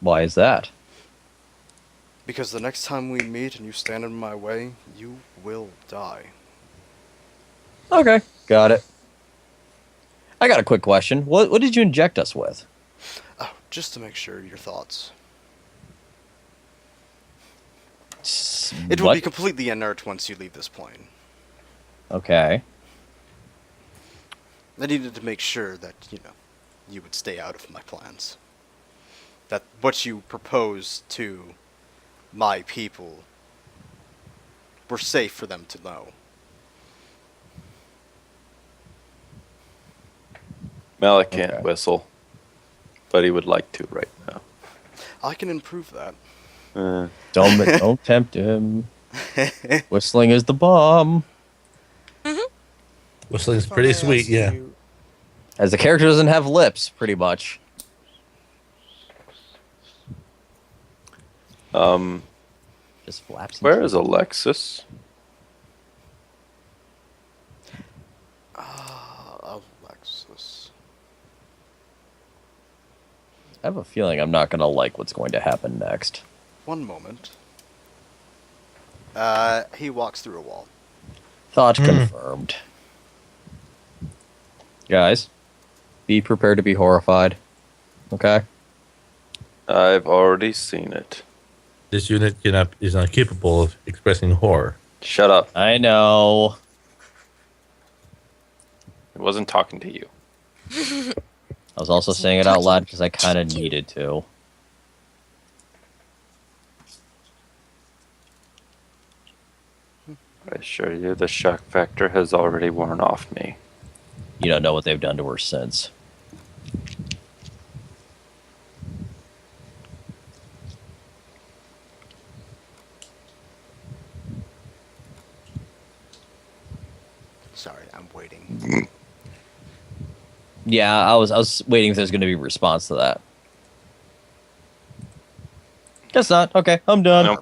Why is that? Because the next time we meet and you stand in my way, you will die. Okay, got it. I got a quick question. What did you inject us with? Oh, just to make sure your thoughts. It will be What? completely inert once you leave this plane. Okay. I needed to make sure that, you would stay out of my plans. That what you proposed to my people were safe for them to know. Malik can't Okay. whistle, but he would like to right now. I can improve that. Don't tempt him. Whistling is the bomb. Whistling's If I pretty may sweet, ask yeah. you, As the character doesn't have lips, pretty much. Um, Just flaps. where is Alexis? Alexis. I have a feeling I'm not gonna like what's going to happen next. One moment. He walks through a wall. Thought confirmed. Guys, be prepared to be horrified. Okay? I've already seen it. This unit is not capable of expressing horror. Shut up. I know. I wasn't talking to you. I was also saying it out loud because I kind of needed to. I assure you, the shock factor has already worn off me. You don't know what they've done to her since. Sorry, I'm waiting. Yeah, I was waiting if there's going to be a response to that. Guess not. Okay, I'm done.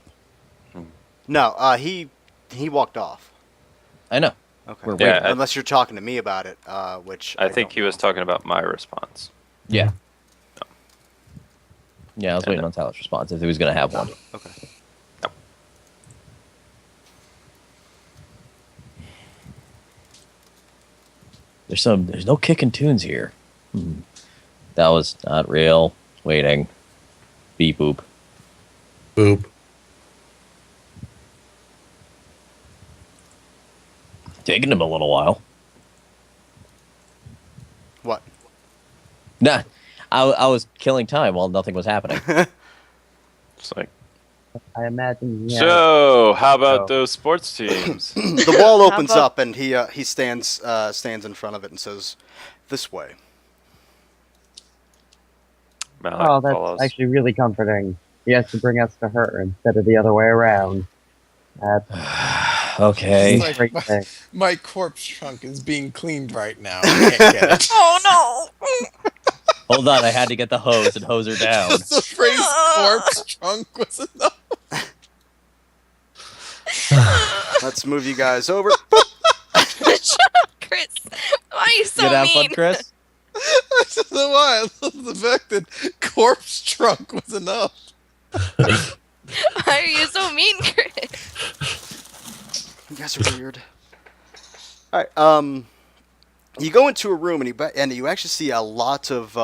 Nope. No, he walked off. I know. Okay. We're Yeah, waiting. Unless you're talking to me about it, which I think don't he was know. talking about my response. Yeah. Yeah, I was waiting on Tyler's response if he was going to have one. Okay. There's no kicking tunes here. That was not real. Waiting. Beep boop. Boop. Taking him a little while. What? Nah, I was killing time while nothing was happening. It's like, I imagine. Yeah. so how about Oh. those sports teams? The wall opens about- up and he stands in front of it and says, "This way." Malik Oh, that's follows. actually really comforting. He has to bring us to her instead of the other way around. That's Okay. Like, a great thing. my corpse trunk is being cleaned right now. I can't get it. Oh Hold on, I had to get the hose and hose her down. Just the phrase corpse trunk was enough. Let's move you guys over. no! Shut up, Chris. Why are you so you gonna have mean? fun, Chris? I don't know why. I love the fact that corpse trunk was enough. Why are you so mean, Chris? You guys are weird. All right. You go into a room and you actually see a lot of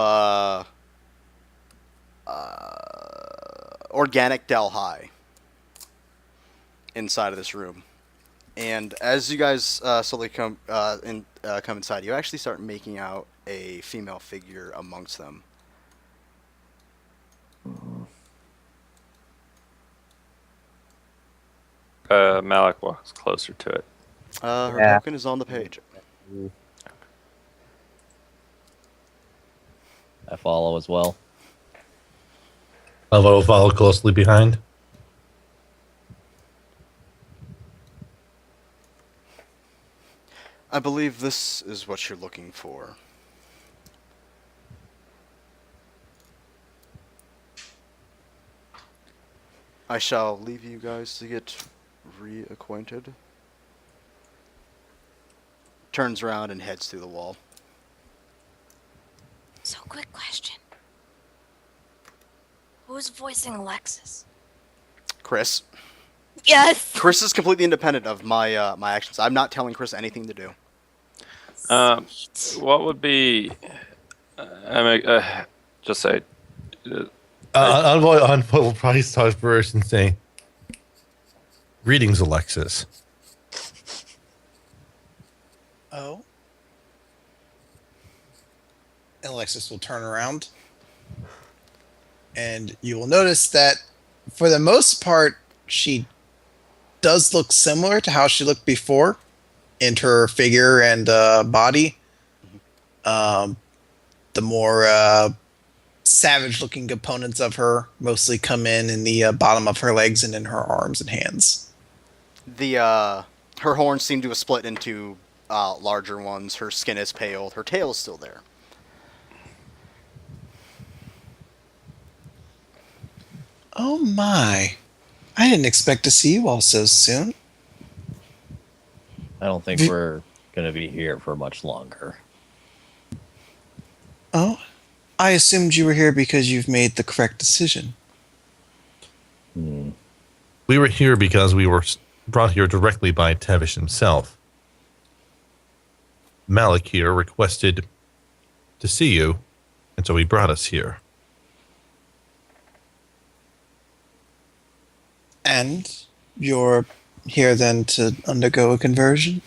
organic Delhi inside of this room. And as you guys slowly come inside, you actually start making out a female figure amongst them. Malik walks closer to it. Her Yeah. token is on the page. I follow as well. Alva will follow closely behind. I believe this is what you're looking for. I shall leave you guys to get reacquainted. Turns around and heads through the wall. So, quick question. Who's voicing Alexis? Chris. Yes. Chris is completely independent of my my actions. I'm not telling Chris anything to do. What would be? I mean, just say. Envoy will probably start first and say, "Greetings, Alexis." Oh. And Alexis will turn around. And you will notice that, for the most part, she does look similar to how she looked before in her figure and body. The more savage-looking components of her mostly come in the bottom of her legs and in her arms and hands. The her horns seem to have split into larger ones. Her skin is pale. Her tail is still there. Oh my. I didn't expect to see you all so soon. I don't think we're going to be here for much longer. Oh, I assumed you were here because you've made the correct decision. Hmm. We were here because we were brought here directly by Tevish himself. Malik here requested to see you, and so he brought us here. And you're here then to undergo a conversion?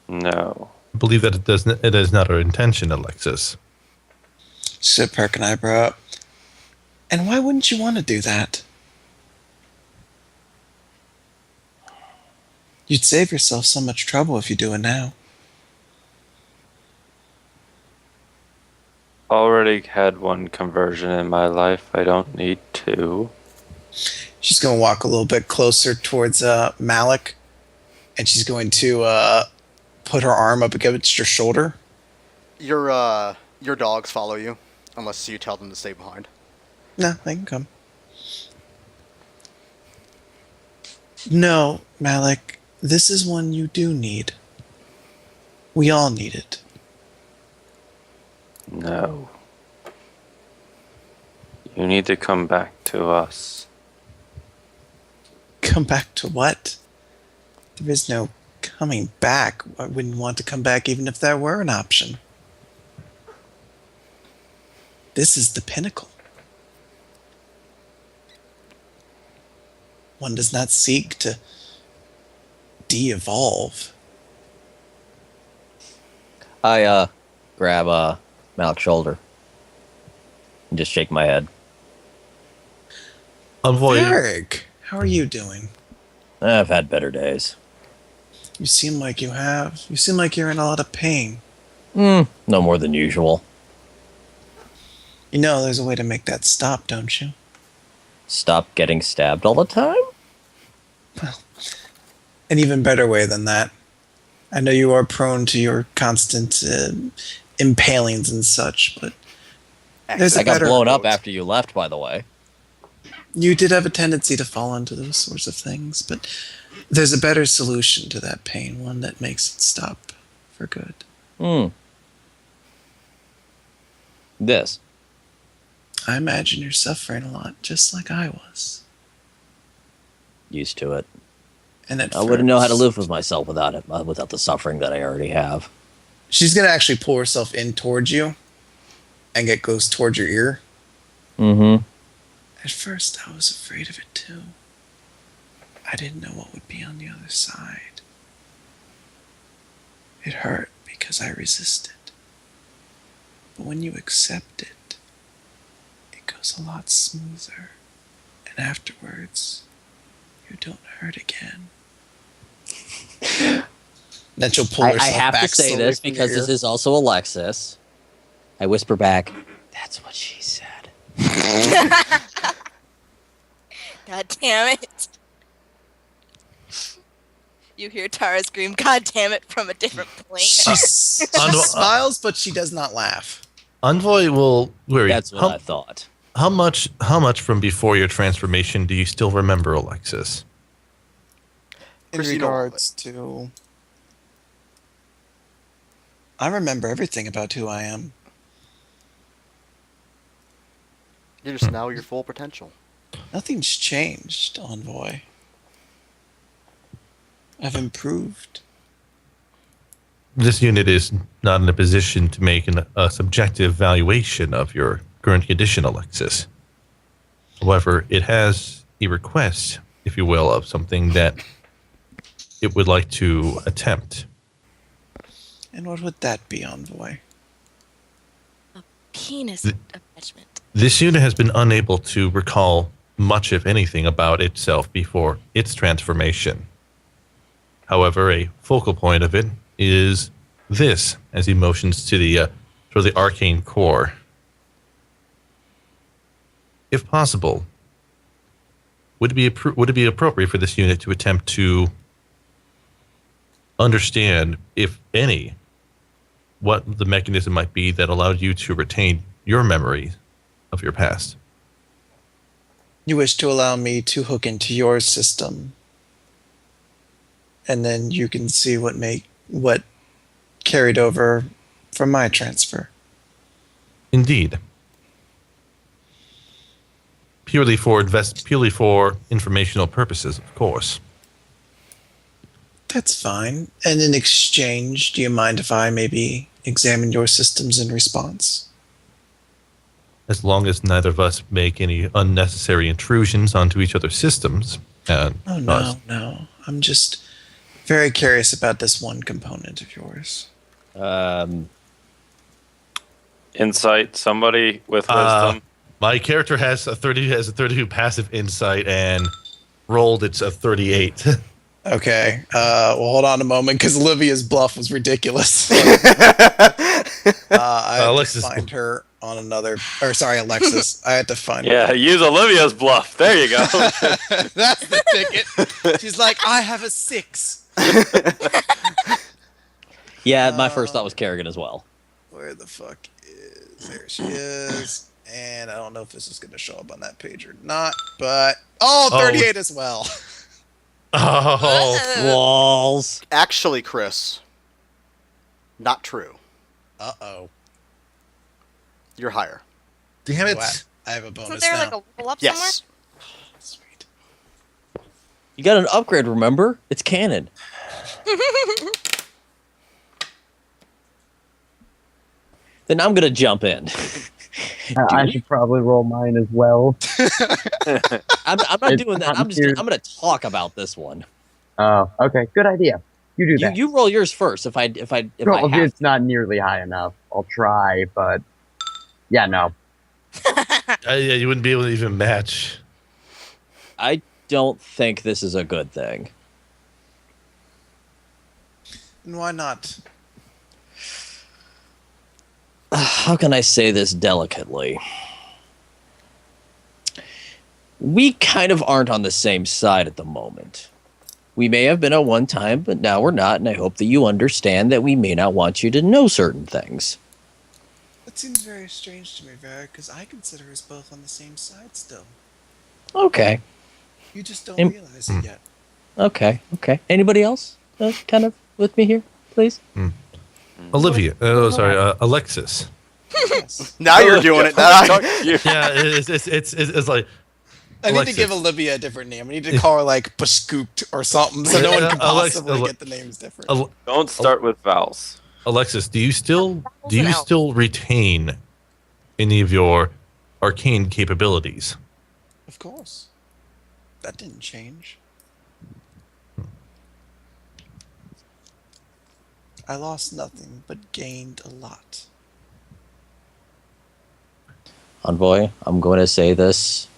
No. I believe that it is not our intention, Alexis. Should perk an eyebrow up. And why wouldn't you want to do that? You'd save yourself so much trouble if you do it now. Already had one conversion in my life. I don't need two. She's going to walk a little bit closer towards Malik, and she's going to put her arm up against your shoulder. Your dogs follow you, unless you tell them to stay behind. No, they can come. No, Malik, this is one you do need. We all need it. No. You need to come back to us. Come back to what? There is no coming back. I wouldn't want to come back even if there were an option. This is the pinnacle. One does not seek to de-evolve. I grab Malik's shoulder and just shake my head. Envoy, Eric, how are you doing? I've had better days. You seem like you have. You seem like you're in a lot of pain. No more than usual. You know there's a way to make that stop, don't you? Stop getting stabbed all the time? An even better way than that. I know you are prone to your constant impalings and such, but there's a I got better blown up approach. after you left, by the way. You did have a tendency to fall into those sorts of things, but there's a better solution to that pain, one that makes it stop for good. This. I imagine you're suffering a lot, just like I was. Used to it. And at I wouldn't know how to first- live with myself without it, without the suffering that I already have. She's going to actually pull herself in towards you and get close towards your ear. Mm-hmm. At first, I was afraid of it too. I didn't know what would be on the other side. It hurt because I resisted. But when you accept it, it goes a lot smoother. And afterwards, you don't hurt again. Then she'll pull I herself have back to say slowly this from your because this ear. is also Alexis. I whisper back, that's what she said. God damn it. You hear Tara scream, God damn it, from a different plane. She smiles, but she does not laugh. Envoy will worry. That's what I thought. How much from before your transformation do you still remember, Alexis? In Chris, you know all of regards to... I remember everything about who I am. You're just now your full potential. Nothing's changed, Envoy. I've improved. This unit is not in a position to make a subjective valuation of your current condition, Alexis. However, it has a request, if you will, of something that it would like to attempt. And what would that be, Envoy? Penis attachment. This unit has been unable to recall much, if anything, about itself before its transformation. However, a focal point of it is this, as he motions to the arcane core. If possible, would it be appropriate for this unit to attempt to understand, if any, what the mechanism might be that allowed you to retain your memory of your past? You wish to allow me to hook into your system, and then you can see what carried over from my transfer. Indeed. Purely for informational purposes, of course. That's fine. And in exchange, do you mind if I maybe examine your systems in response? As long as neither of us make any unnecessary intrusions onto each other's systems. Oh, no. I'm just very curious about this one component of yours. Insight, somebody with wisdom. My character has a 32 passive insight and rolled it's a 38. Okay. Well, hold on a moment, because Olivia's bluff was ridiculous. I had Alexis. to find her on another... Or, sorry, Alexis. I had to find Yeah, her. use Olivia's bluff. There you go. That's the ticket. She's like, I have a 6. Yeah, my first thought was Kerrigan as well. Where the fuck is... There she is. And I don't know if this is going to show up on that page or not, but... Oh, 38 as well. Oh. Walls. Actually, Chris, not true. Uh-oh. You're higher. Damn it. Wow. I have a bonus Isn't there now. like a level up Yes. Sweet. You got an upgrade, remember? It's canon. somewhere? Then I'm going to jump in. I should probably roll mine as well. I'm not It's doing that. not here. I'm going to talk about this one. Oh, okay. Good idea. You do that. You roll yours first if I Well, have. it's not nearly high enough. I'll try, but yeah, no. Yeah, you wouldn't be able to even match. I don't think this is a good thing. And why not? How can I say this delicately? We kind of aren't on the same side at the moment. We may have been at one time, but now we're not, and I hope that you understand that we may not want you to know certain things. That seems very strange to me, Varric, because I consider us both on the same side still. Okay. You just don't Im- realize it yet. Okay. Anybody else kind of with me here, please? Alexis. Yes. Now you're doing it. Yeah, it's like I need Alexis. to give Olivia a different name. I need to call her like Bascooped or something, so no one can possibly get the names different. Don't start with vowels. Alexis, do you still an L. retain any of your arcane capabilities? Of course. That didn't change. I lost nothing, but gained a lot. Envoy, I'm going to say this.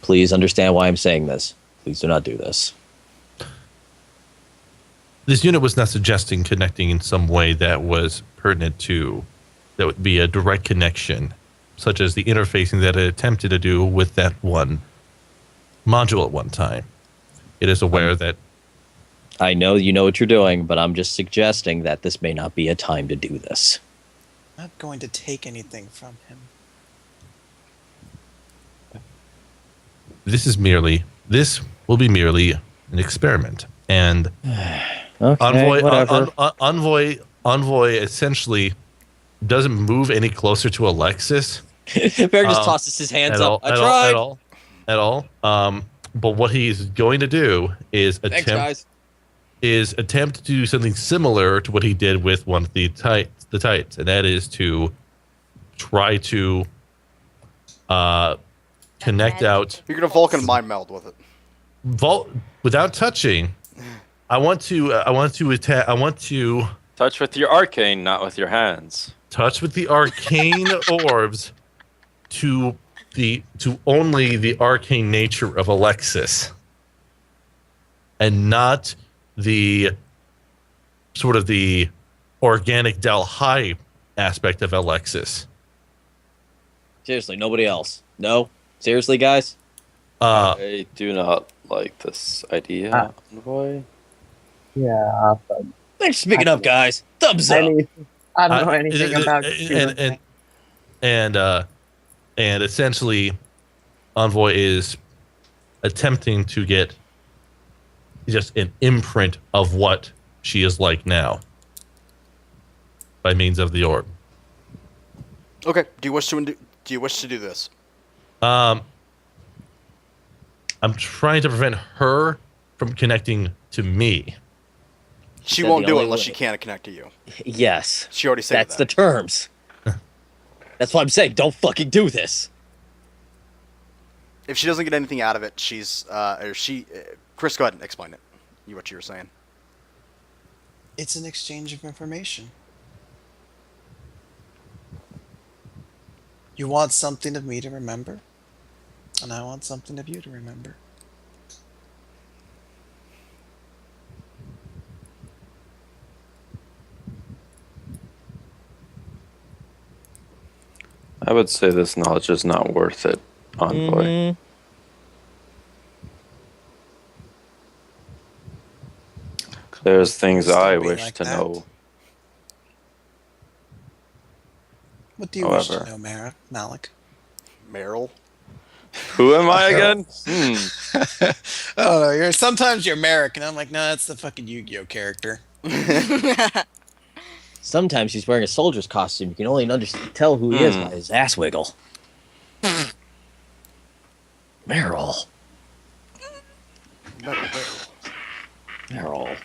Please understand why I'm saying this. Please do not do this. This unit was not suggesting connecting in some way that was pertinent to, that would be a direct connection, such as the interfacing that it attempted to do with that one module at one time. It is aware that I know you know what you're doing, but I'm just suggesting that this may not be a time to do this. I'm not going to take anything from him. this will be merely an experiment. And Okay, whatever. Envoy essentially doesn't move any closer to Alexis Bear just tosses his hands at up. all, I tried. at all. But what he's going to do is Thanks, guys. attempt to do something similar to what he did with one of the Titans, and that is to try to connect out You're gonna Vulcan mind meld with it. without touching. I want to Touch with your arcane, not with your hands. touch with the arcane orbs to only the arcane nature of Alexis, and not the sort of the organic Dalhai aspect of Alexis. Seriously, nobody else. No? Seriously, guys? I do not like this idea, Envoy. Yeah, but Thanks for speaking up, guys. Thumbs up. I don't know anything about and essentially, Envoy is attempting to get just an imprint of what she is like now by means of the orb. Okay. Do you wish to do this? I'm trying to prevent her from connecting to me. She Said won't the do it only unless way. she can't connect to you. Yes. She already said That's the that. terms. That's what I'm saying. Don't fucking do this. If she doesn't get anything out of it, Chris, go ahead and explain it. What you were saying. It's an exchange of information. You want something of me to remember, and I want something of you to remember. I would say this knowledge is not worth it, Envoy. Mhm. There's things Stop I being wish like to that. know. What do you wish to However. know, Malik? Meryl. Who am I again? Oh, sometimes you're Merrick, and I'm like, no, that's the fucking Yu-Gi-Oh character. Sometimes he's wearing a soldier's costume. You can only tell who he is by his ass wiggle. Meryl. Meryl.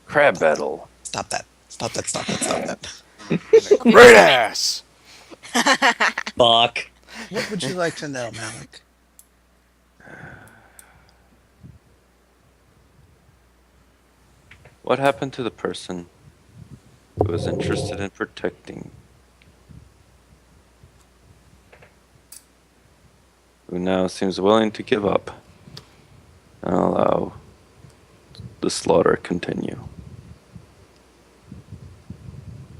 Crab battle. Stop that. Stop that. Stop that. Stop that. Great ass. Fuck. What would you like to know, Malik? What happened to the person who was interested in protecting? Who now seems willing to give up and allow the slaughter continue?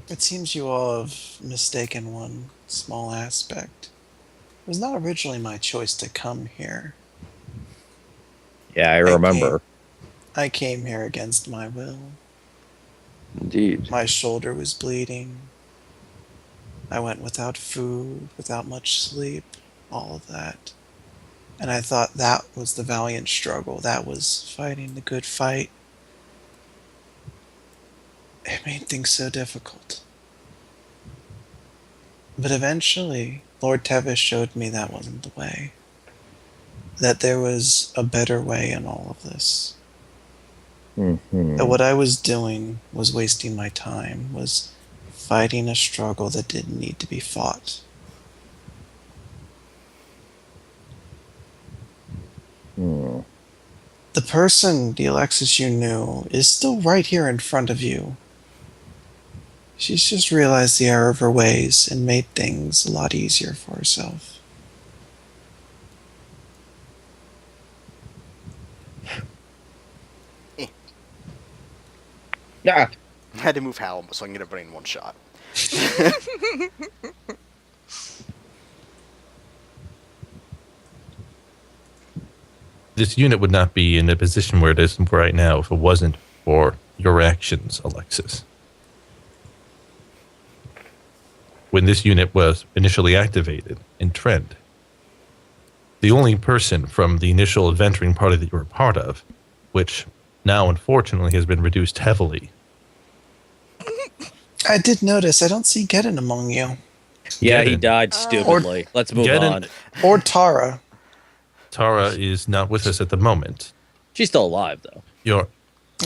It seems you all have mistaken one small aspect. It was not originally my choice to come here. Yeah, I remember. I came here against my will. Indeed. My shoulder was bleeding. I went without food, without much sleep, all of that. And I thought that was the valiant struggle. That was fighting the good fight. It made things so difficult. But eventually, Lord Tevis showed me that wasn't the way. That there was a better way in all of this. Mm-hmm. That what I was doing was wasting my time, was fighting a struggle that didn't need to be fought. Hmm. The person, the Alexis you knew, is still right here in front of you. She's just realized the error of her ways and made things a lot easier for herself. Yeah. I had to move Hal so I can get everybody in one shot. This unit would not be in the position where it is right now if it wasn't for your actions, Alexis. When this unit was initially activated in Trend, the only person from the initial adventuring party that you were a part of, which now unfortunately has been reduced heavily. I did notice, I don't see Geddon among you. Yeah, he Geddon. died stupidly. Let's move Geddon- on. Or Tara. Tara is not with us at the moment. She's still alive, though. Your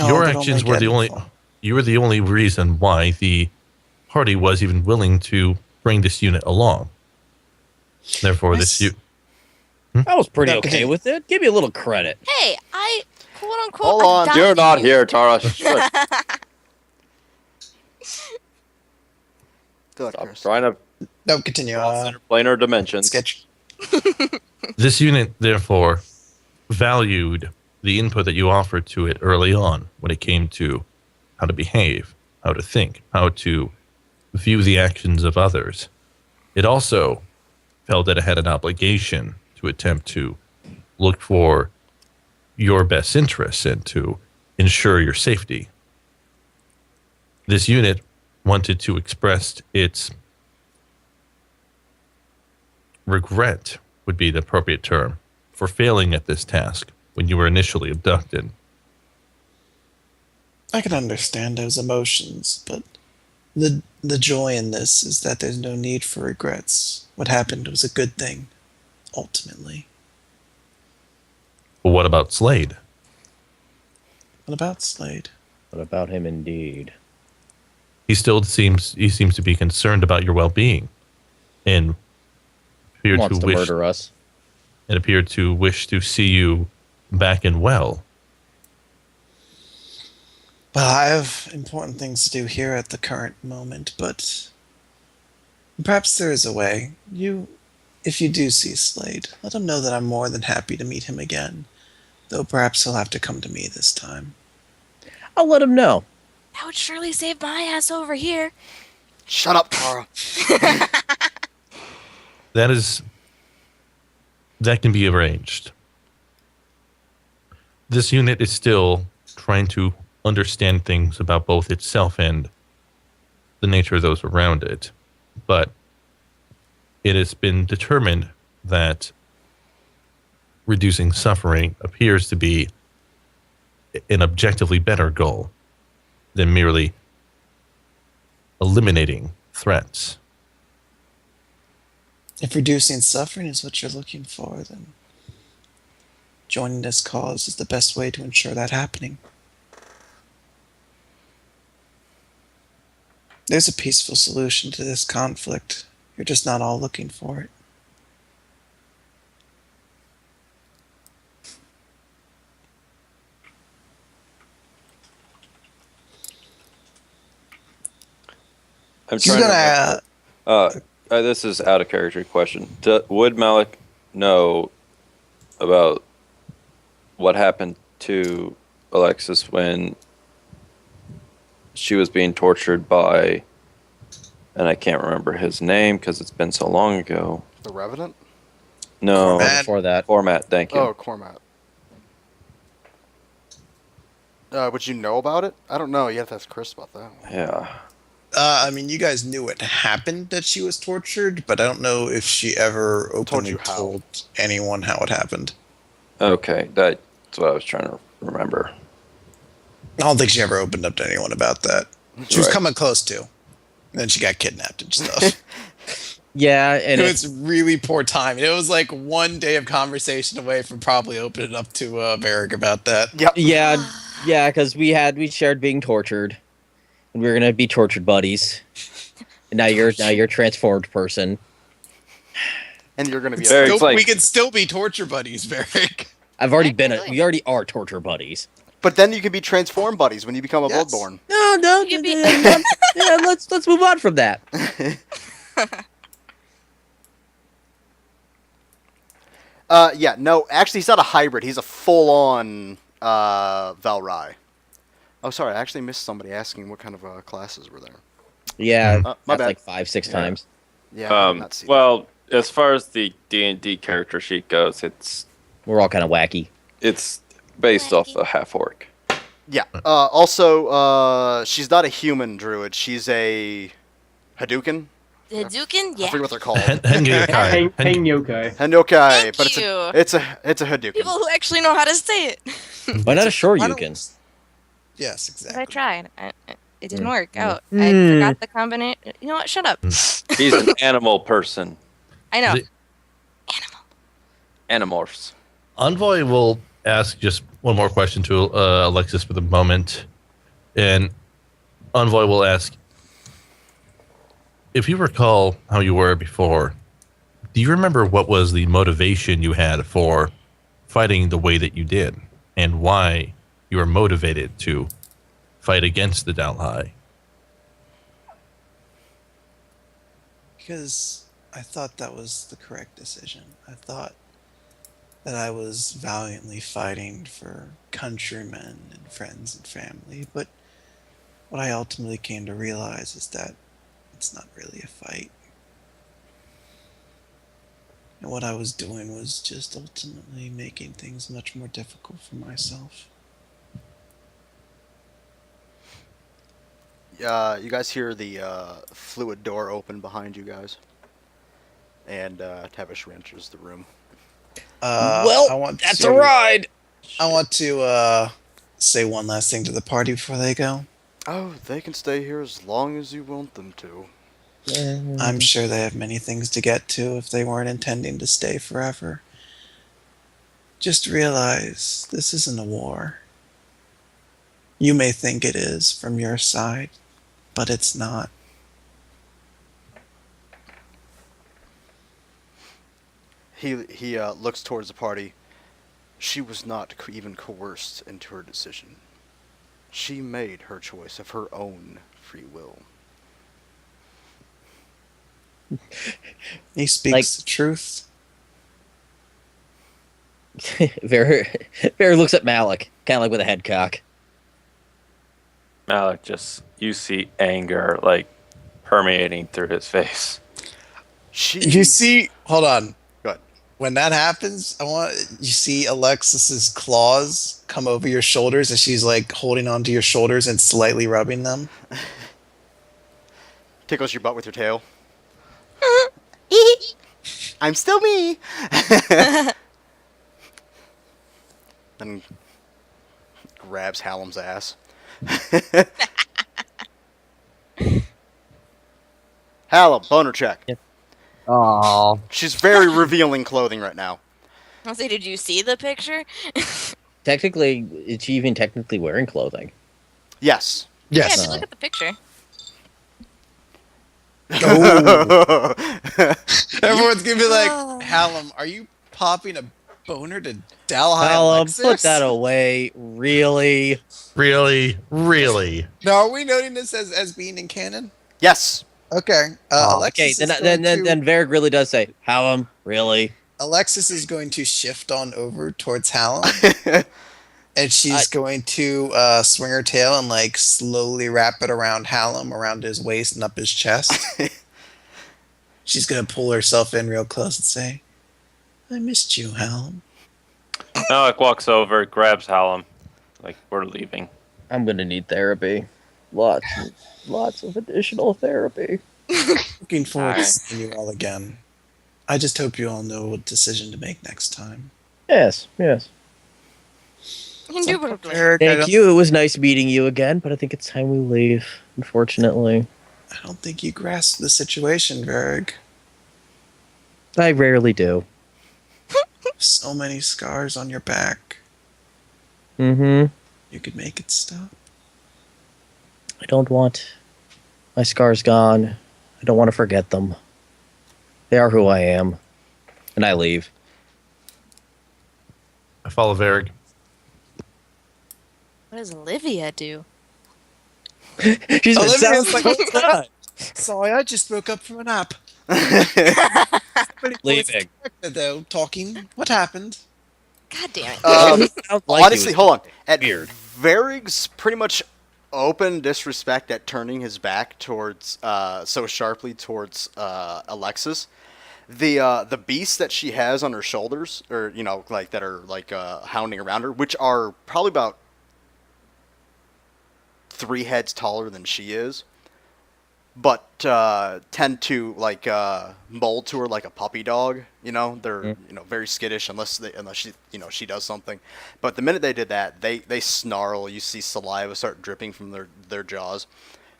Oh, your then actions only were the Geddon only fall. you were the only reason why the party was even willing to bring this unit along. Therefore, this Nice. I was pretty No, okay continue. with it. Give me a little credit. Hey, I quote unquote. Hold on, adopted You're not you. here, Tara. Shush. Go ahead, Stop Chris. trying to No, continue. cross interplanar dimensions. Sketch. this unit therefore valued the input that you offered to it early on when it came to how to behave, how to think, how to view the actions of others. It also felt that it had an obligation to attempt to look for your best interests and to ensure your safety. This unit wanted to express its regret, would be the appropriate term, for failing at this task when you were initially abducted. I can understand those emotions, but the joy in this is that there's no need for regrets. What happened was a good thing, ultimately. But what about Slade? What about Slade? What about him, indeed? He seems to be concerned about your well-being, and He appeared wants to to wish murder us. and appeared to wish to see you back and well. Well, I have important things to do here at the current moment, but perhaps there is a way. If you do see Slade, let him know that I'm more than happy to meet him again, though perhaps he'll have to come to me this time. I'll let him know. That would surely save my ass over here. Shut up, Tara. That can be arranged. This unit is still trying to understand things about both itself and the nature of those around it, but it has been determined that reducing suffering appears to be an objectively better goal than merely eliminating threats. If reducing suffering is what you're looking for, then joining this cause is the best way to ensure that happening. There's a peaceful solution to this conflict. You're just not all looking for it. I'm She's trying gonna. to. This is out of character question. Would Malik know about what happened to Alexis when she was being tortured by, and I can't remember his name because it's been so long ago. The Revenant? No, Cormac. Before that, Format. Thank you. Oh, Cormac. Would you know about it? I don't know. You have to ask Chris about that one. Yeah. I mean, you guys knew it happened that she was tortured, but I don't know if she ever openly you how. told anyone how it happened. Okay, that's what I was trying to remember. I don't think she ever opened up to anyone about that. She was Right. coming close to. And then she got kidnapped and stuff. yeah, and It it's, was really poor timing. It was like one day of conversation away from probably opening up to Varric about that. Yep. yeah, because we shared being tortured, and we were gonna be tortured buddies. And now you're a transformed person. And you're going to be Very- Still- It's like- we can still be torture buddies, Varric. I've already Technically. we already are torture buddies. But then you can be transformed buddies when you become a Yes. Bloodborne. No, You be- yeah, let's move on from that. Yeah, no, actually, he's not a hybrid. He's a full-on Valrai. Oh, sorry, I actually missed somebody asking what kind of classes were there. Yeah, My that's bad. like 5-6 times. Yeah, I did not see that. Well, as far as the D&D character sheet goes, We're all kind of wacky. it's based off a half orc. Yeah. Also, she's not a human druid. She's a Hadouken. Hadouken? I Yeah. forget what they're called. Henyokai. Yokai. Henyokai, Thank but you. it's a Hadouken. People who actually know how to say it. Why not a Why don't- Shoryuken? Yes, I exactly. tried. It didn't work out. I Hmm. forgot the combination. You know what? Shut up. He's an animal person. I know. The- Animorphs. Envoy will ask just one more question to Alexis for the moment. And Envoy will ask, if you recall how you were before, do you remember what was the motivation you had for fighting the way that you did? And why you were motivated to fight against the Dalhai? Because I thought that was the correct decision. I thought that I was valiantly fighting for countrymen and friends and family, but what I ultimately came to realize is that it's not really a fight. And what I was doing was just ultimately making things much more difficult for myself. You guys hear the fluid door open behind you guys, and Tavish enters the room. I well, want that's to, a ride. I want to say one last thing to the party before they go. Oh, they can stay here as long as you want them to. I'm sure they have many things to get to if they weren't intending to stay forever. Just realize this isn't a war. You may think it is from your side, but it's not. He looks towards the party. She was not even coerced into her decision. She made her choice of her own free will. He speaks the truth. Vera looks at Malik, kind of like with a head cock. Malik you see anger like permeating through his face. You see, hold on. Go ahead. When that happens, you see Alexis's claws come over your shoulders as she's like holding onto your shoulders and slightly rubbing them. Tickles your butt with your tail. I'm still me. Then grabs Hallam's ass. Hallam, boner check. Oh, She's very revealing clothing right now. I'll say, did you see the picture? Technically, is she even technically wearing clothing? Yes. Yeah, if you look at the picture. Everyone's gonna be like, Hallam, are you popping a boner to Dalhai Alexis? Put that away. Really? Really? Really? No, are we noting this as being in canon? Yes. Okay. Okay, Alexis then Varric really does say, Hallam, really? Alexis is going to shift on over towards Hallam, and she's going to swing her tail and like slowly wrap it around Hallam, around his waist and up his chest. She's gonna pull herself in real close and say, "I missed you, Hallam." Malik walks over, grabs Hallam, like we're leaving. I'm gonna need therapy. Lots of additional therapy. Looking forward to seeing you all again. I just hope you all know what decision to make next time. Yes. Indubitably. Eric, Thank you. It was nice meeting you again, but I think it's time we leave, unfortunately. I don't think you grasp the situation, Varg. I rarely do. So many scars on your back. Mm-hmm. You could make it stop. I don't want my scars gone. I don't want to forget them. They are who I am. And I leave. I follow Varric. What does Olivia do? She's been Olivia's sound like, the whole time. Sorry, I just woke up from a nap. Leaving. Though, talking. What happened? God damn it. Sounds like he Honestly, was hold on. At weird. Varrig's pretty much open disrespect at turning his back towards so sharply towards Alexis, the beasts that she has on her shoulders, or like that are like hounding around her, which are probably about 3 heads taller than she is, but tend to like mold to her like a puppy dog. You know, they're very skittish unless she does something. But the minute they did that, they snarl. You see saliva start dripping from their jaws.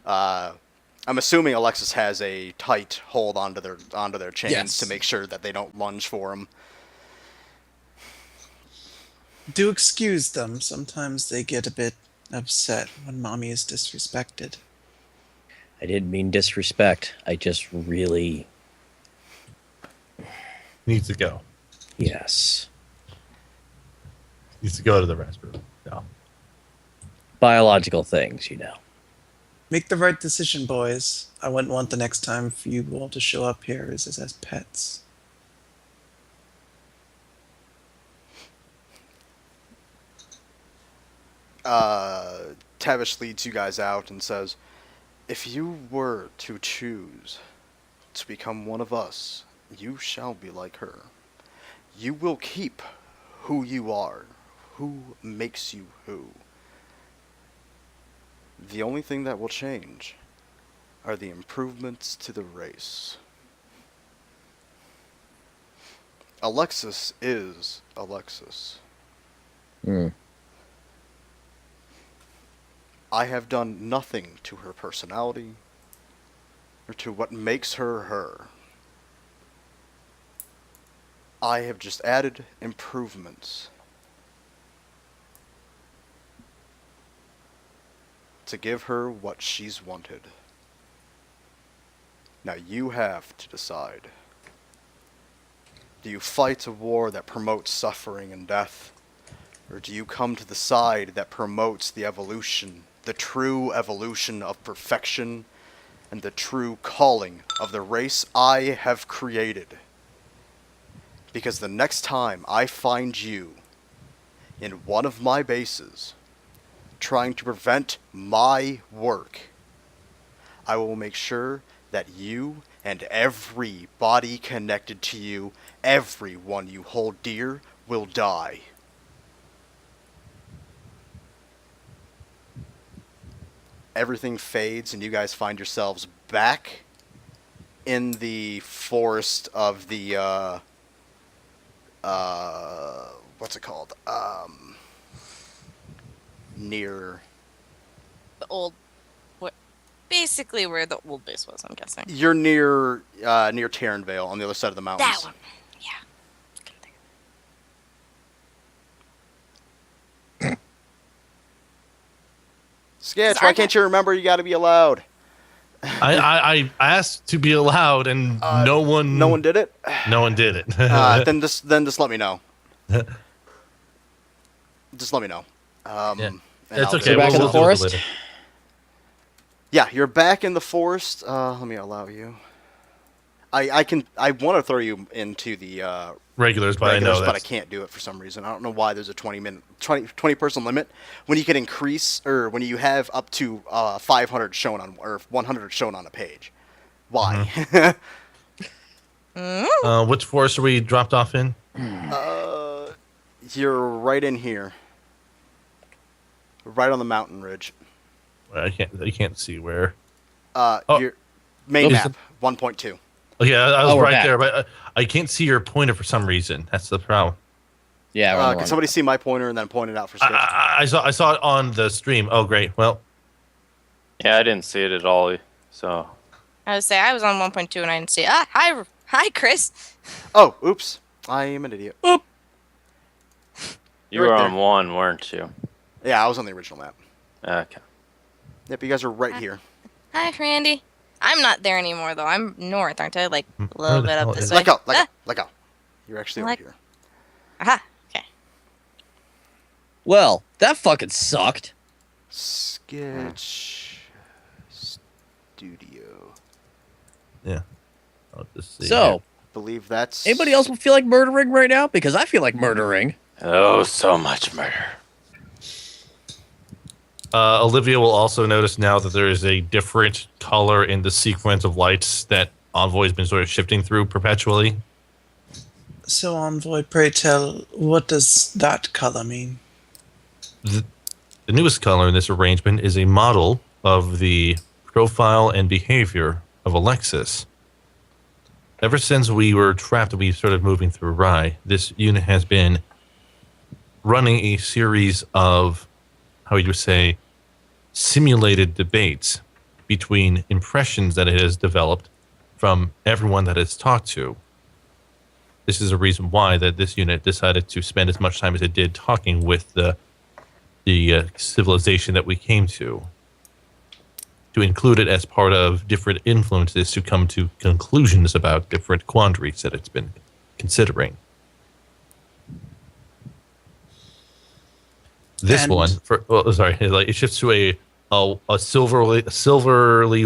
I'm assuming Alexis has a tight hold onto their chains Yes. to make sure that they don't lunge for him. Do excuse them. Sometimes they get a bit upset when mommy is disrespected. I didn't mean disrespect. I just really, Needs to go. yes. Needs to go to the restroom. No. Biological things, you know. Make the right decision, boys. I wouldn't want the next time for you all to show up here as pets. Tavish leads you guys out and says, "If you were to choose to become one of us, you shall be like her. You will keep who you are, who makes you who. The only thing that will change are the improvements to the race." Alexis is Alexis. Mm. I have done nothing to her personality or to what makes her her. I have just added improvements to give her what she's wanted. Now you have to decide. Do you fight a war that promotes suffering and death? Or do you come to the side that promotes the evolution, the true evolution of perfection, and the true calling of the race I have created? Because the next time I find you in one of my bases, trying to prevent my work, I will make sure that you and everybody connected to you, everyone you hold dear, will die. Everything fades and you guys find yourselves back in the forest of the what's it called? Near The old, what, basically where the old base was, I'm guessing. you're near Tarrenvale on the other side of the mountains. That one. Yeah. Couldn't think Sketch, Sorry, why can't you remember? You got to be allowed. I asked to be allowed, and no one did it. no one did it. Then just let me know. Just let me know. Yeah. And It's I'll okay. do it. back in the do it forest? later. Yeah, you're back in the forest. Let me allow you. I want to throw you into the Regulars, but regulars, I know but I that's can't do it for some reason. I don't know why there's a 20 person limit when you can increase, or when you have up to 500 shown on, or 100 shown on a page. Why? which forest are we dropped off in? You're right in here, right on the mountain ridge. I can't see where. Your main Oops. map 1.2. Oh, yeah, I was we're right back. there, but I can't see your pointer for some reason. That's the problem. Yeah. we're on the Can wrong somebody see my pointer and then point it out for Sketch? I saw it on the stream. Oh, great. Well, Yeah, I didn't see it at all. So I would say I was on 1.2 and I didn't see. Hi, Chris. Oh, oops. I am an idiot. you Right were on there. one, weren't you? Yeah, I was on the original map. Okay. Yep, you guys are right here. Hi, Randy. I'm not there anymore though. I'm north, aren't I? Like a Where little the bit hell up this is- way. Let go. You're actually over Let- here. Aha. Okay. Well, that fucking sucked. Sketch Studio. yeah. I'll just see. So, Believe that's anybody else feel like murdering right now? Because I feel like murdering. Oh, so much murder. Olivia will also notice now that there is a different color in the sequence of lights that Envoy's been sort of shifting through perpetually. So, Envoy, pray tell, what does that color mean? The newest color in this arrangement is a model of the profile and behavior of Alexis. Ever since we were trapped and we started moving through Rye, this unit has been running a series of, how would you say, simulated debates between impressions that it has developed from everyone that it's talked to. This is a reason why that this unit decided to spend as much time as it did talking with the civilization that we came to include it as part of different influences to come to conclusions about different quandaries that it's been considering. This And- one, it shifts to a silvery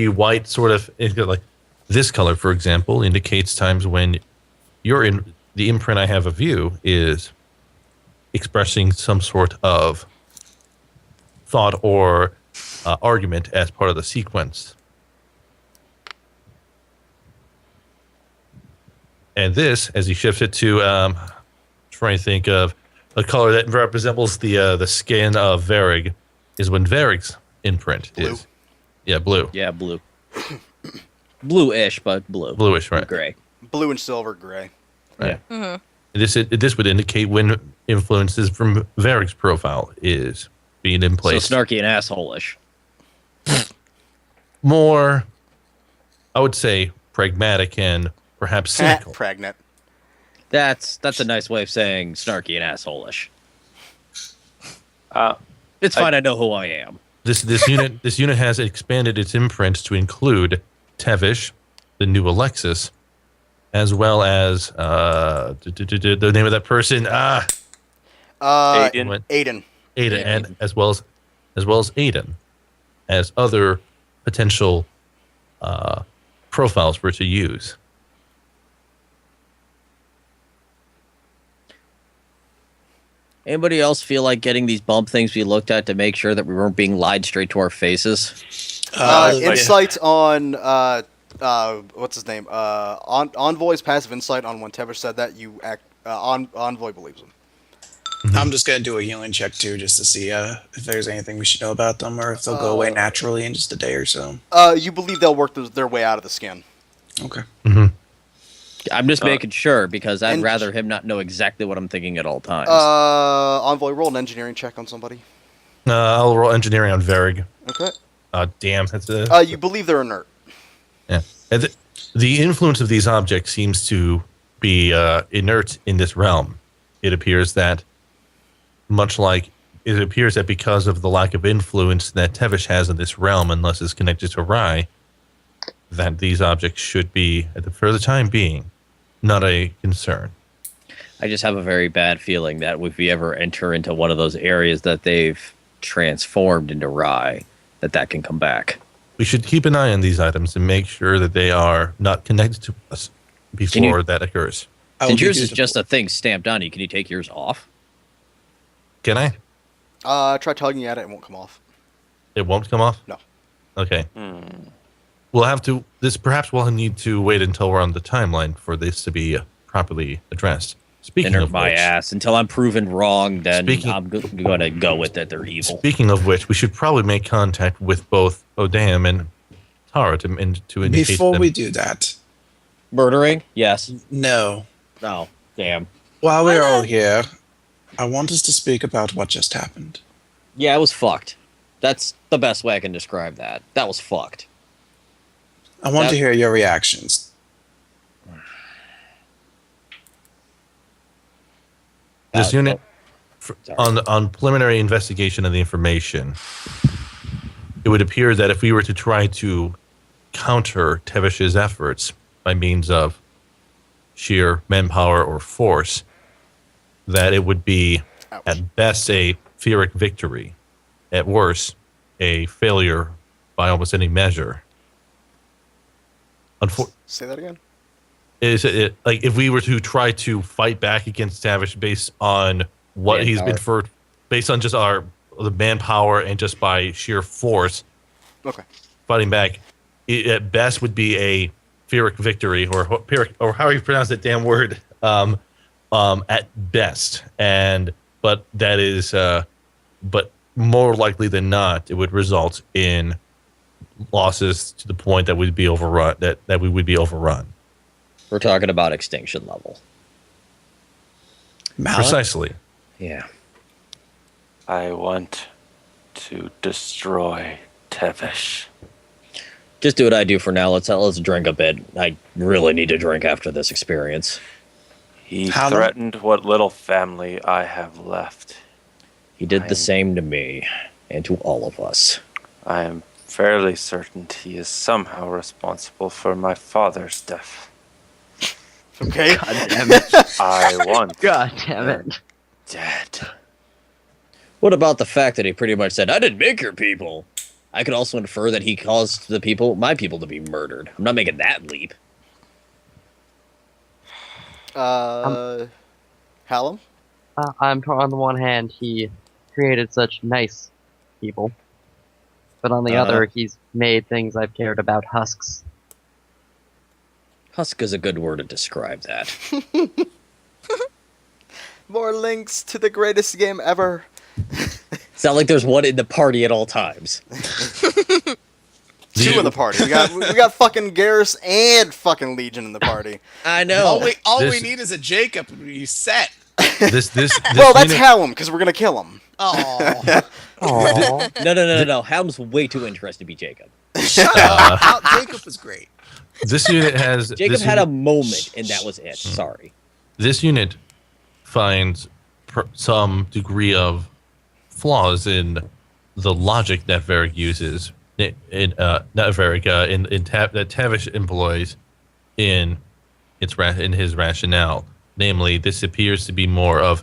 white sort of, like this color, for example, indicates times when you're in the imprint I have of you is expressing some sort of thought or argument as part of the sequence. And this, as he shifts it to, trying to think of a color that resembles the skin of Varrig, is when Varrig's imprint Blue. is. Yeah, blue. Yeah, blue. Blue-ish, but blue. Bluish, right. Gray. Blue and silver, gray. Right. Mhm. This would indicate when influences from Varrig's profile is being in place. So snarky and asshole-ish. More, I would say, pragmatic and perhaps cynical. Pregnant. That's a nice way of saying snarky and asshole-ish. Uh, It's fine, I know who I am. This unit has expanded its imprint to include Tevish, the new Alexis, as well as the name of that person, Aiden. Aiden. Aiden, Yeah, and as well as Aiden, as other potential profiles for it to use. Anybody else feel like getting these bump things we looked at to make sure that we weren't being lied straight to our faces? Insight on what's his name? Envoy's passive insight on when Tevish said that Envoy believes him. I'm just gonna do a healing check too, just to see if there's anything we should know about them, or if they'll go away naturally in just a day or so. You believe they'll work their way out of the skin. Okay. I'm just making sure because I'd and- rather him not know exactly what I'm thinking at all times. Envoy, roll an engineering check on somebody. I'll roll engineering on Varrig. Okay. Damn, that's a You believe they're inert. yeah. And the influence of these objects seems to be inert in this realm. It appears that, that because of the lack of influence that Tevish has in this realm, unless it's connected to Rye, that these objects should be, for the time being, not a concern. I just have a very bad feeling that if we ever enter into one of those areas that they've transformed into Rye, that can come back. We should keep an eye on these items and make sure that they are not connected to us before that occurs. Since yours is just a thing stamped on you, can you take yours off? Can I? Try tugging at it, it won't come off. It won't come off? No. Okay. We'll have to. Perhaps we'll need to wait until we're on the timeline for this to be properly addressed. Speaking Enter of my which, ass. Until I'm proven wrong, then Speaking- I'm going to go with it. They're evil. Speaking of which, we should probably make contact with both Odam and Tara to indicate Before them. we do that, Murdering? Yes. no. Oh, damn. While we're all here, I want us to speak about what just happened. Yeah, it was fucked. That's the best way I can describe that. That was fucked. I want That- to hear your reactions. This unit, Sorry. on preliminary investigation of the information, it would appear that if we were to try to counter Tevish's efforts by means of sheer manpower or force, that it would be Ouch. at best a Pyrrhic victory, at worst a failure by almost any measure. Say that again? Like if we were to try to fight back against Tavish based on what he's been based on just the manpower and just by sheer force Okay. fighting back, it at best would be a Pyrrhic victory or Pyrrhic, or how you pronounce that damn word, at best. But that is but more likely than not, it would result in losses to the point that we'd be overrun. That we would be overrun. We're talking about extinction level. Malik? Precisely. Yeah. I want to destroy Tevish. Just do what I do for now. Let's drink a bit. I really need to drink after this experience. He How long- threatened what little family I have left. He did I the am- same to me and to all of us. I am fairly certain he is somehow responsible for my father's death. Okay. God damn it. I want God damn it. dead. What about the fact that he pretty much said, "I didn't make your people"? I could also infer that he caused my people to be murdered. I'm not making that leap. Hallam? On the one hand, he created such nice people, but on the other, he's made things I've cared about husks. Husk is a good word to describe that. More links to the greatest game ever. It's not like there's one in the party at all times. Two in the party. We got fucking Garrus and fucking Legion in the party. I know. All we This- need is a Jacob and we set. This Well, that's unit- Hallam, because we're gonna kill him. Oh, Aww. No. Helm's way too interested to be Jacob. shut up! Jacob was great. this unit has Jacob this had a unit- moment, and that was it. Sorry. This unit finds some degree of flaws in the logic that Varric uses. Not Varric. That Tavish employs in his rationale. Namely, this appears to be more of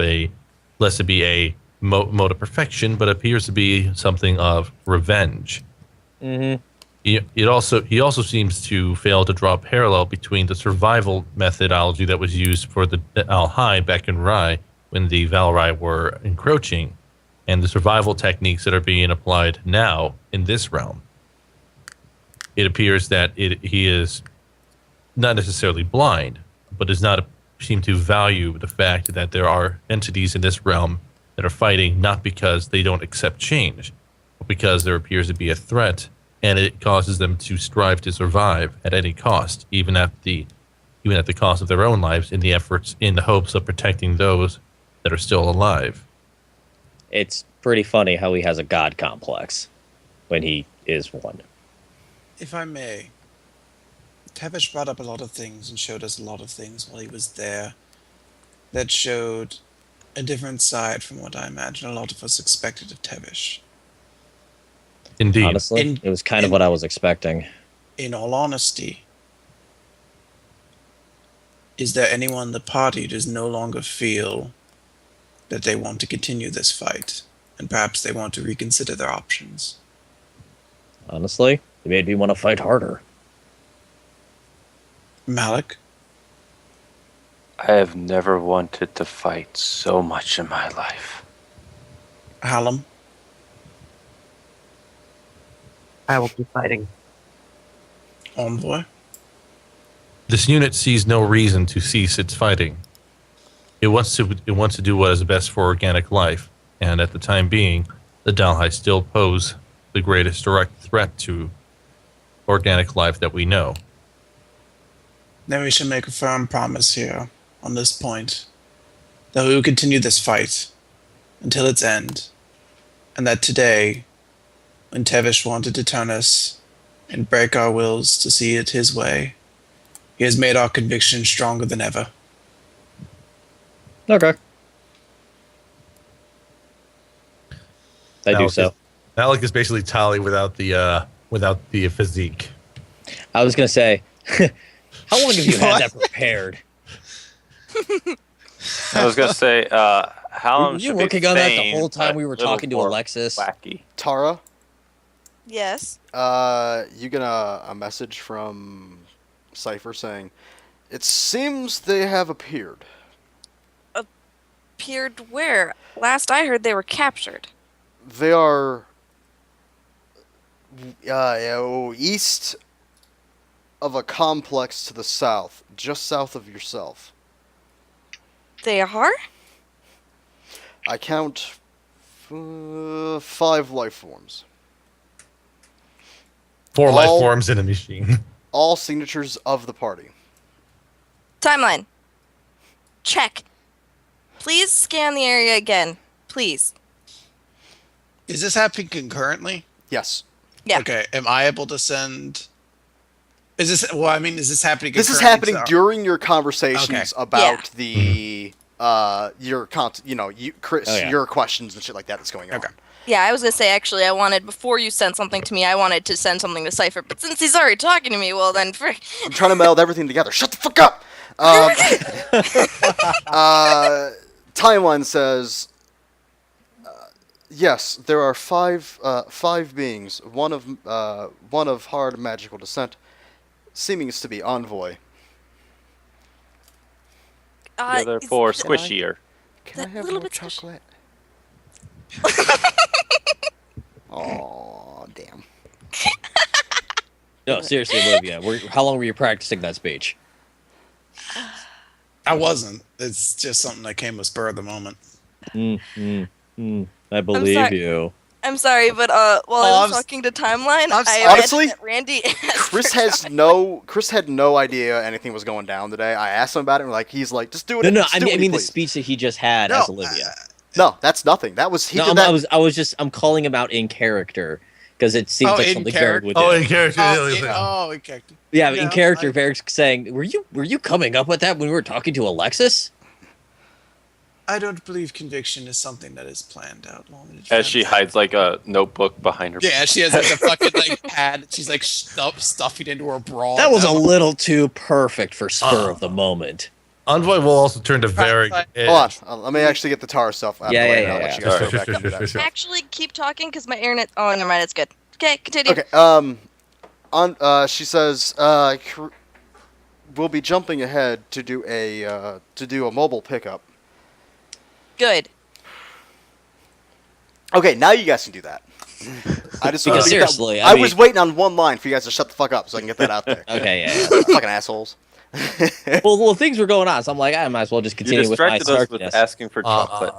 less to be a mode of perfection, but appears to be something of revenge. Mm-hmm. He also seems to fail to draw a parallel between the survival methodology that was used for the Al-Hai back in Rai when the Valrai were encroaching, and the survival techniques that are being applied now in this realm. It appears that he is not necessarily blind, but does not seem to value the fact that there are entities in this realm that are fighting not because they don't accept change, but because there appears to be a threat, and it causes them to strive to survive at any cost, even at the cost of their own lives, in the hopes of protecting those that are still alive. It's pretty funny how he has a god complex when he is one. If I may, Tavish brought up a lot of things and showed us a lot of things while he was there that showed a different side from what I imagine a lot of us expected of Tavish. Indeed. Honestly, it was kind of what I was expecting. In all honesty, is there anyone in the party who does no longer feel that they want to continue this fight, and perhaps they want to reconsider their options? Honestly, it made me want to fight harder. Malik? I have never wanted to fight so much in my life. Hallam? I will keep fighting. Envoy? This unit sees no reason to cease its fighting. It wants to do what is best for organic life, and at the time being, the Dalhai still pose the greatest direct threat to organic life that we know. Then we should make a firm promise here, on this point, that we will continue this fight until its end, and that today, when Tevish wanted to turn us and break our wills to see it his way, he has made our conviction stronger than ever. Okay. I do Malik so. is- Malik is basically Tali without the physique. I was going to say, how long have you had that prepared? I was gonna say, Hallam Were you should be working on that the famed, whole time but we were little talking to more Alexis? Wacky. Tara, Yes. you get a message from Cypher saying, "It seems they have appeared." Appeared where? Last I heard they were captured. They are east of a complex to the south, just south of yourself. They are? I count 5 life forms. 4 life All- forms in a machine. All signatures of the party. Timeline. Check. Please scan the area again. Please. Is this happening concurrently? Yes. Yeah. Okay. Am I able to send? Is this? Well, I mean, is this happening? This is concurrently? happening during your conversations Okay. about the Chris, Oh, yeah. your questions and shit like that that's going on. Okay. Yeah, I was gonna say actually, I wanted before you sent something to me, I wanted to send something to Cypher, but since he's already talking to me, well then, frick. I'm trying to meld everything together. Shut the fuck up. Timeline says, yes, there are five beings. One of hard magical descent, seeming to be Envoy. The other 4 squishier. Can I That have little more bit squishy. chocolate? Oh, damn. No, seriously, Olivia. How long were you practicing that speech? I wasn't. It's just something that came with spur of the moment. I believe sorry. you. I'm sorry, but while I was I'm- talking to Timeline, I'm I honestly, imagine that Randy Chris had no idea anything was going down today. I asked him about it, and he's like, just do it. No, just I do mean, it, I mean the please. speech that he just had No, as Olivia. No, that's nothing. That was he No, did that. I'm calling him out in character because it seems Oh, like in something character? Varric would do. In character. in character. Yeah, Yeah, in character, I- Varric's saying, "Were you coming up with that when we were talking to Alexis?" I don't believe conviction is something that is planned out long in advance. As she hides like a notebook behind her. Yeah, she has like a fucking like pad. She's like stuffing into her bra. That was a little too perfect for spur of the moment. Envoy will also turn to Varric. Hold on, let me actually get the tar stuff out Yeah, of the way, yeah, and I'll yeah, let you yeah. guys Sure, go back sure, into sure, that. sure. Actually keep talking because my internet. Oh, never mind. It's good. Okay, continue. Okay. She says, we'll be jumping ahead to do a mobile pickup. Good. Okay, now you guys can do that. I just Because wanted to get that- seriously, I I was mean- waiting on one line for you guys to shut the fuck up so I can get that out there. Okay, yeah. Fucking assholes. well, things were going on, so I'm like, I might as well just You continue with my distracted us with snarkiness. asking for chocolate.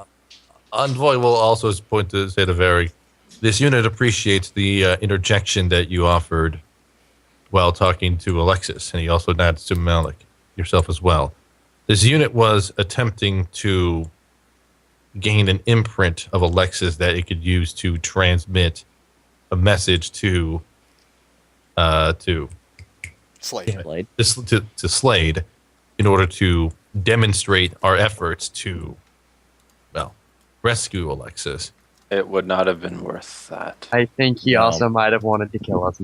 Envoy will also point to say to Varric, this unit appreciates the interjection that you offered while talking to Alexis, and he also nods to Malik, yourself as well. This unit was attempting to gain an imprint of Alexis that it could use to transmit a message to Slade. Blade. to Slade in order to demonstrate our efforts to, well, rescue Alexis. It would not have been worth that. I think he No. also might have wanted to kill us.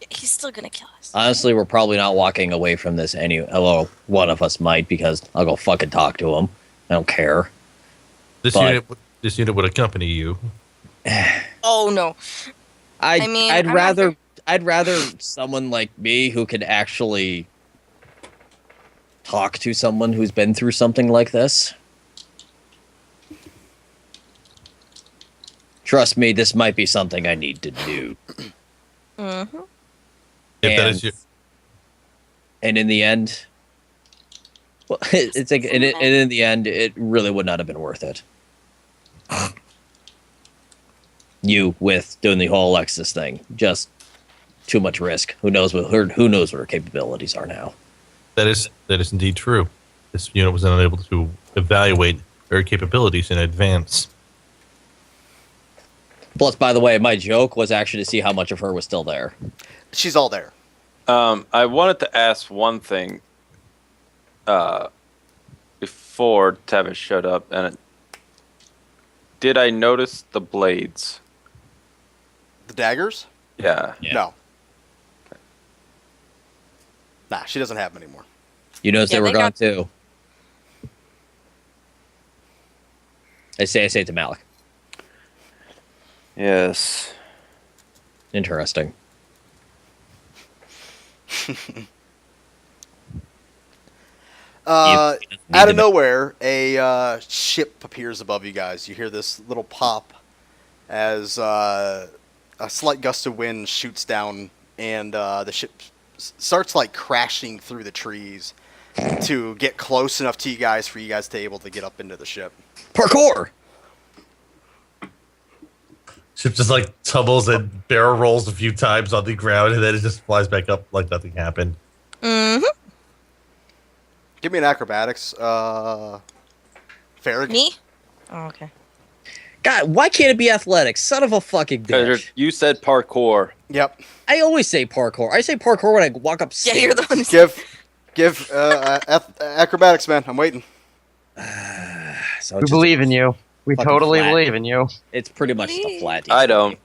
He's still gonna kill us. Honestly, we're probably not walking away from this well, one of us might, because I'll go fucking talk to him. I don't care. This But- unit would accompany you. Oh no. I mean, I'd I'm not rather someone like me who can actually talk to someone who's been through something like this. Trust me, this might be something I need to do. Mm-hmm. If that And- is your, And in the end, well, it's like, and in the end, it really would not have been worth it. You with doing the whole Alexis thing, just too much risk. Who knows what her capabilities are now? that is indeed true. This unit was unable to evaluate their capabilities in advance. Plus, by the way, my joke was actually to see how much of her was still there. She's all there. I wanted to ask one thing before Tavish showed up, and did I notice the blades? The daggers? Yeah. Yeah. No. Nah, she doesn't have them anymore. You noticed Yeah, they were they gone got- too. I say it to Malik. Yes. Interesting. Need Out to of nowhere, a ship appears above you guys. You hear this little pop as a slight gust of wind shoots down, and the ship starts like crashing through the trees to get close enough to you guys for you guys to be able to get up into the ship. Parkour. Ship just like tumbles and barrel rolls a few times on the ground, and then it just flies back up like nothing happened. Mm-hmm. Give me an acrobatics. Farrag. Me? Oh, okay. God, why can't it be athletics? Son of a fucking bitch. You said parkour. Yep. I always say parkour. I say parkour when I walk up Yeah, stairs. you're the one who Give acrobatics, man. I'm waiting. So We it's, believe in you. We fucking totally flat. believe in you. it's pretty much the flat. I don't.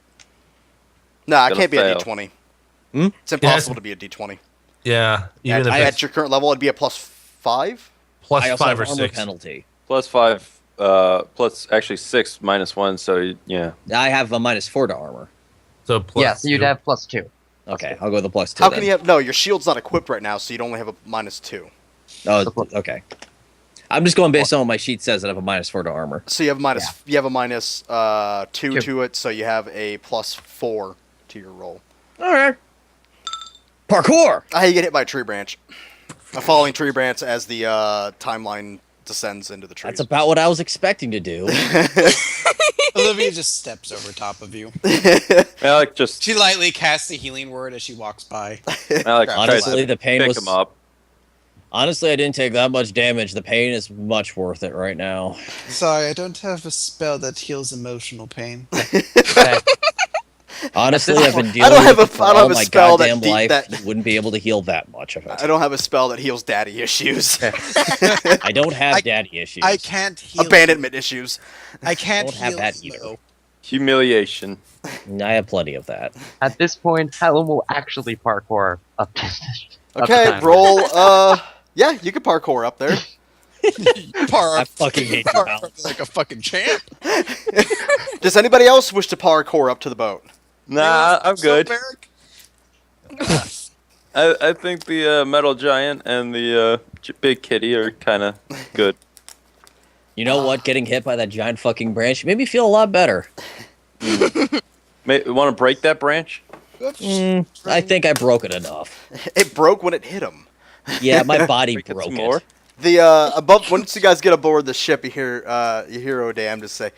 Nah, I Gonna can't be fail. a D20. Hmm? It's impossible to be a D20. Yeah, even if At it's your current level, it'd be a +5. plus I also 5 have or armor 6. penalty. +5, plus actually 6 -1. So yeah. I have a -4 to armor. So plus Yeah, so you'd 2. have +2. Okay, I'll go with the +2. How then. can you have? No, your shield's not equipped right now, so you'd only have a -2. Oh, okay. I'm just going based on what my sheet says that I have a -4 to armor. So you have you have a -2 Two. to it, so you have a +4 to your roll. All right. Parkour. You get hit by a tree branch. A falling tree branch as the timeline descends into the trees. That's about what I was expecting to do. Olivia just steps over top of you. Malik just She lightly casts a healing word as she walks by. Malik tries Honestly, to the pain pick was. him up. Honestly, I didn't take that much damage. The pain is much worth it right now. Sorry, I don't have a spell that heals emotional pain. Okay. Honestly, I've been I dealing don't have with it a- for I don't all have a my spell that goddamn life. that- Wouldn't be able to heal that much of it. I don't have a spell that heals daddy issues. I don't have I- daddy issues. I can't heal. Abandonment issues. I can't Don't have heal that slow. either. Humiliation. I have plenty of that. At this point, Helen will actually parkour up to up to Okay, time. roll. Yeah, you can parkour up there. I fucking hate you, Mal. like a fucking champ. Does anybody else wish to parkour up to the boat? Nah, I'm good. Barrack? I think the metal giant and the big kitty are kind of good. You know what? Getting hit by that giant fucking branch made me feel a lot better. Want to break that branch? I think I broke it enough. It broke when it hit him. Yeah, my body Break it broke some it. more? The above once you guys get aboard the ship, you hear Odam just say,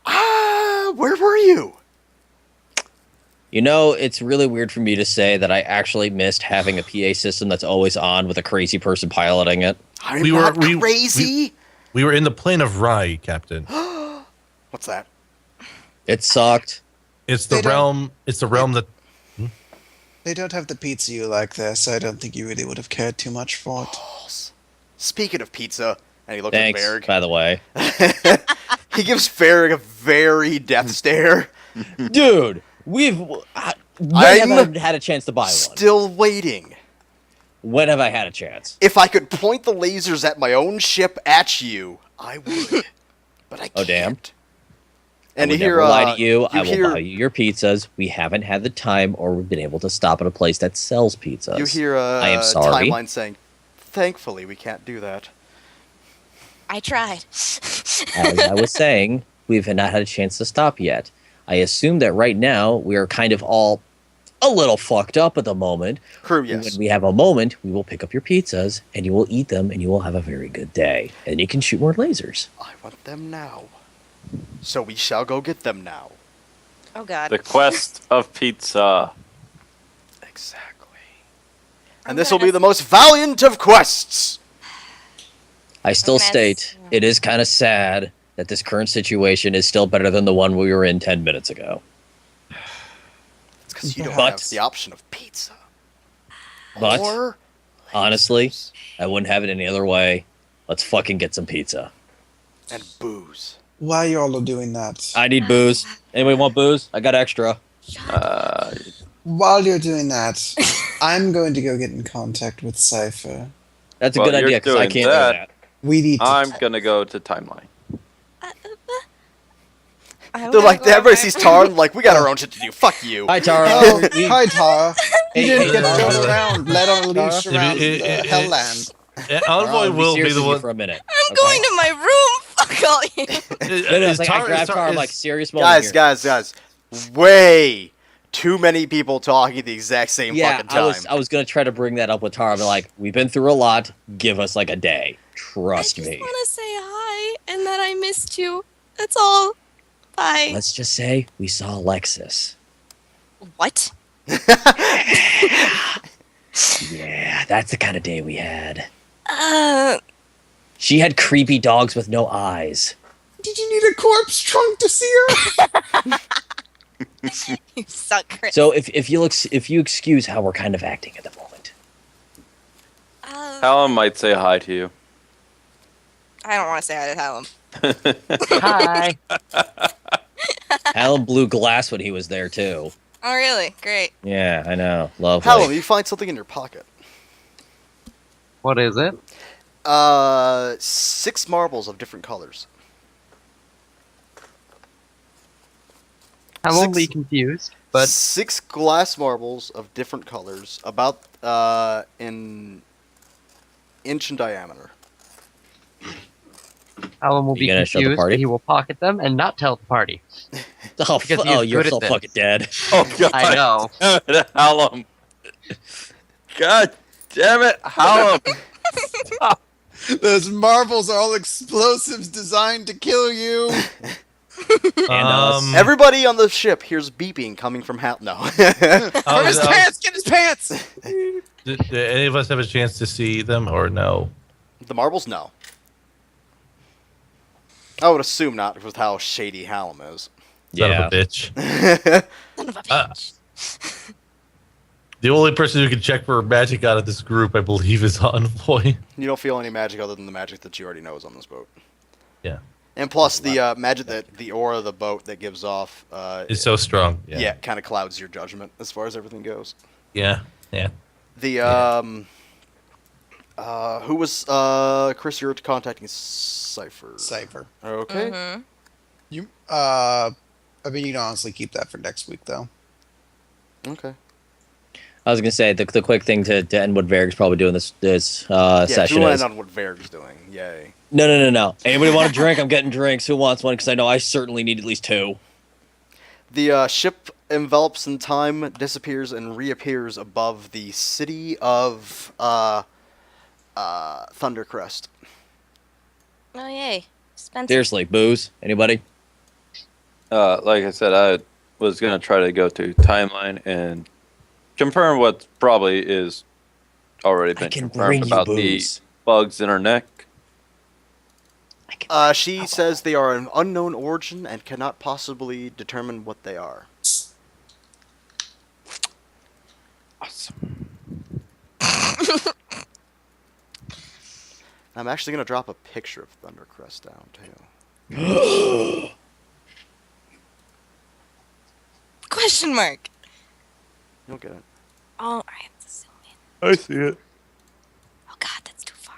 where were you? You know, it's really weird for me to say that I actually missed having a PA system that's always on with a crazy person piloting it. I'm We were- not we- crazy. We were in the plane of Rai, Captain. What's that? It sucked. It's the They don't- realm. It's the realm that They don't have the pizza you like there, so I don't think you really would have cared too much for it. Speaking of pizza, and he looks Thanks, at Varg. by the way. He gives Varg a very death stare. Dude, when I'm have I had a chance to buy one? Still waiting. When have I had a chance? If I could point the lasers at my own ship at you, I would. But I can't. Oh, damn. And I you would hear, never lie to you. I will hear, buy you your pizzas. We haven't had the time or been able to stop at a place that sells pizzas. You hear I am sorry. Timeline saying, "Thankfully, we can't do that." I tried. As I was saying, we've not had a chance to stop yet. I assume that right now we are kind of all a little fucked up at the moment. Crew, yes. When we have a moment, we will pick up your pizzas and you will eat them and you will have a very good day. And you can shoot more lasers. I want them now. So we shall go get them now. Oh God. The quest of pizza. Exactly. And this will be the most valiant of quests. I still Mess. state it is kind of sad that this current situation is still better than the one we were in 10 minutes ago. It's because you don't But- have the option of pizza. But Or honestly, lasers I wouldn't have it any other way. Let's fucking get some pizza. and booze. Why y'all are doing that? I need booze. Anybody want booze? I got extra. While you're doing that, I'm going to go get in contact with Cypher. That's a Well, good you're idea because I doing can't that. do that. We need to. I'm gonna go to timeline. They're like, everybody sees Tar, like, we got our own shit to do. Fuck you. Hi, Tara. Oh, We- hi, Tara. You Hey, didn't hey, get Tara. thrown around, let on leash Tara? around It- the it- Hell Land. Tara, Envoy I'll will be serious the with you one. for a minute. I'm going to my room. Fuck all you. No, it's like I grabbed Tara. I'm like, serious moment Guys, here. guys. Way too many people talking at the exact same Yeah, fucking time. I was gonna try to bring that up with Tara. But like, we've been through a lot. Give us like a day. I Trust just me. want to say hi and that I missed you. That's all. Bye. Let's just say we saw Alexis. What? Yeah, that's the kind of day we had. Uh, She had creepy dogs with no eyes. Did you need a corpse trunk to see her? you suck, Chris. So if you excuse how we're kind of acting at the moment. Hallam might say hi to you. I don't want to say hi to Hallam. Hi. Alan blew glass when he was there too. Oh, really? Great. Yeah, I know. Lovely. Hallam, you find something in your pocket. What is it? 6 marbles of different colors. I'm Six- only confused, but 6 glass marbles of different colors, about an inch in diameter. Alan will You be gonna show the confused, party? but he will pocket them and not tell the party. Oh, Because he is you're good at so this. fucking dead. Oh God! I know. Hallam. God damn it, Hallam! Stop. Those marbles are all explosives designed to kill you. And us. Everybody on the ship hears beeping coming from Hal. No. From his pants! Get his pants! Did any of us have a chance to see them or no? The marbles? No. I would assume not, with how shady Hallam is. Son Yeah. of a bitch. Son of a Uh, bitch. The only person who can check for magic out of this group, I believe, is Envoy. You don't feel any magic other than the magic that you already know is on this boat. Yeah. And plus, the magic that the aura of the boat that gives off, It's so strong. yeah, kind of clouds your judgment as far as everything goes. Yeah. Yeah. The who was Chris? You're contacting Cipher. Cypher. Okay. Mm-hmm. You, I mean, you can honestly keep that for next week, though. Okay. I was gonna say the quick thing to end what Varric's probably doing this Yeah, session Drew is. landed on what Varric's doing. Yay. No. Anybody want a drink? I'm getting drinks. Who wants one? Because I know I certainly need at least 2. The ship envelops in time, disappears, and reappears above the city of Thundercrest. Oh, yay. Spencer. Seriously, booze. Anybody? Like I said, I was gonna try to go to timeline and confirm what probably is already I been can confirmed bring you about booze. the bugs in her neck. I can She says they are an unknown origin and cannot possibly determine what they are. Awesome. I'm actually going to drop a picture of Thundercrest down, too. Question mark. You'll get it. Oh, I have to zoom in. I see it. Oh, God, that's too far.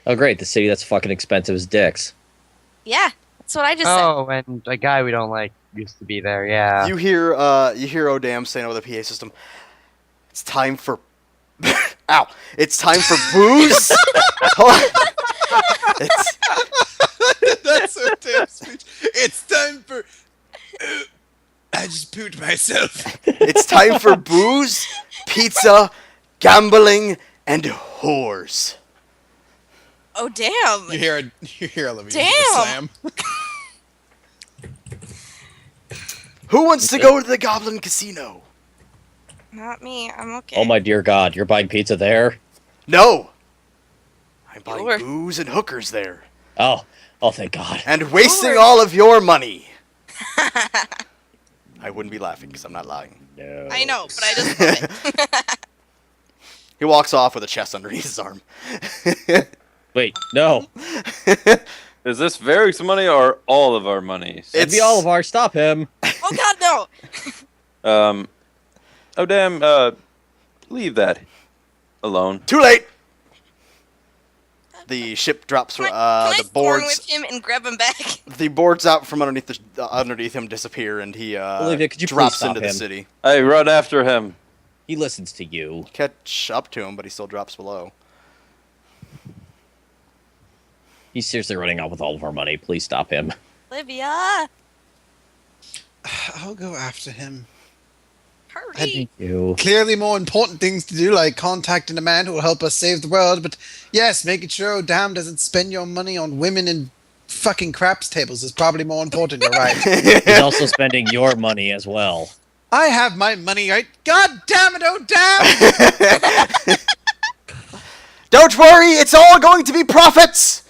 Oh, great. The city that's fucking expensive as dicks. yeah, that's what I just said. Oh, and a guy we don't like used to be there. Yeah. You hear Odam saying over the PA system, "It's time for ow! It's time for booze." Hold on. That's so damn speech. It's time for. I just pooped myself. It's time for booze, pizza, gambling, and whores. Oh, damn. You hear Olivia Damn. slam. Who wants to go to the Goblin Casino? Not me. I'm okay. Oh my dear God, you're buying pizza there? No. I'm buying Sure. booze and hookers there, Oh thank God. and wasting Sure. all of your money. I wouldn't be laughing because I'm not lying. No. I know, but I just love it. He walks off with a chest underneath his arm. Wait, no. Is this Varric's money or all of our money? It'd be all of ours. Stop him. Oh, God, no. Oh damn. Leave that alone. Too late. The ship drops. Can I The storm boards. with him and grab him back? The boards out from underneath him disappear, and he Olivia, could you please drops stop into the him? city. Hey, run after him. He listens to you. Catch up to him, but he still drops below. He's seriously running out with all of our money. Please stop him. Olivia, I'll go after him. hurry. You. Clearly more important things to do, like contacting a man who will help us save the world, but yes, making sure Odam doesn't spend your money on women and fucking craps tables is probably more important. You're right. He's also spending your money as well. I have my money right. God damn it! Oh damn! Don't worry, it's all going to be profits.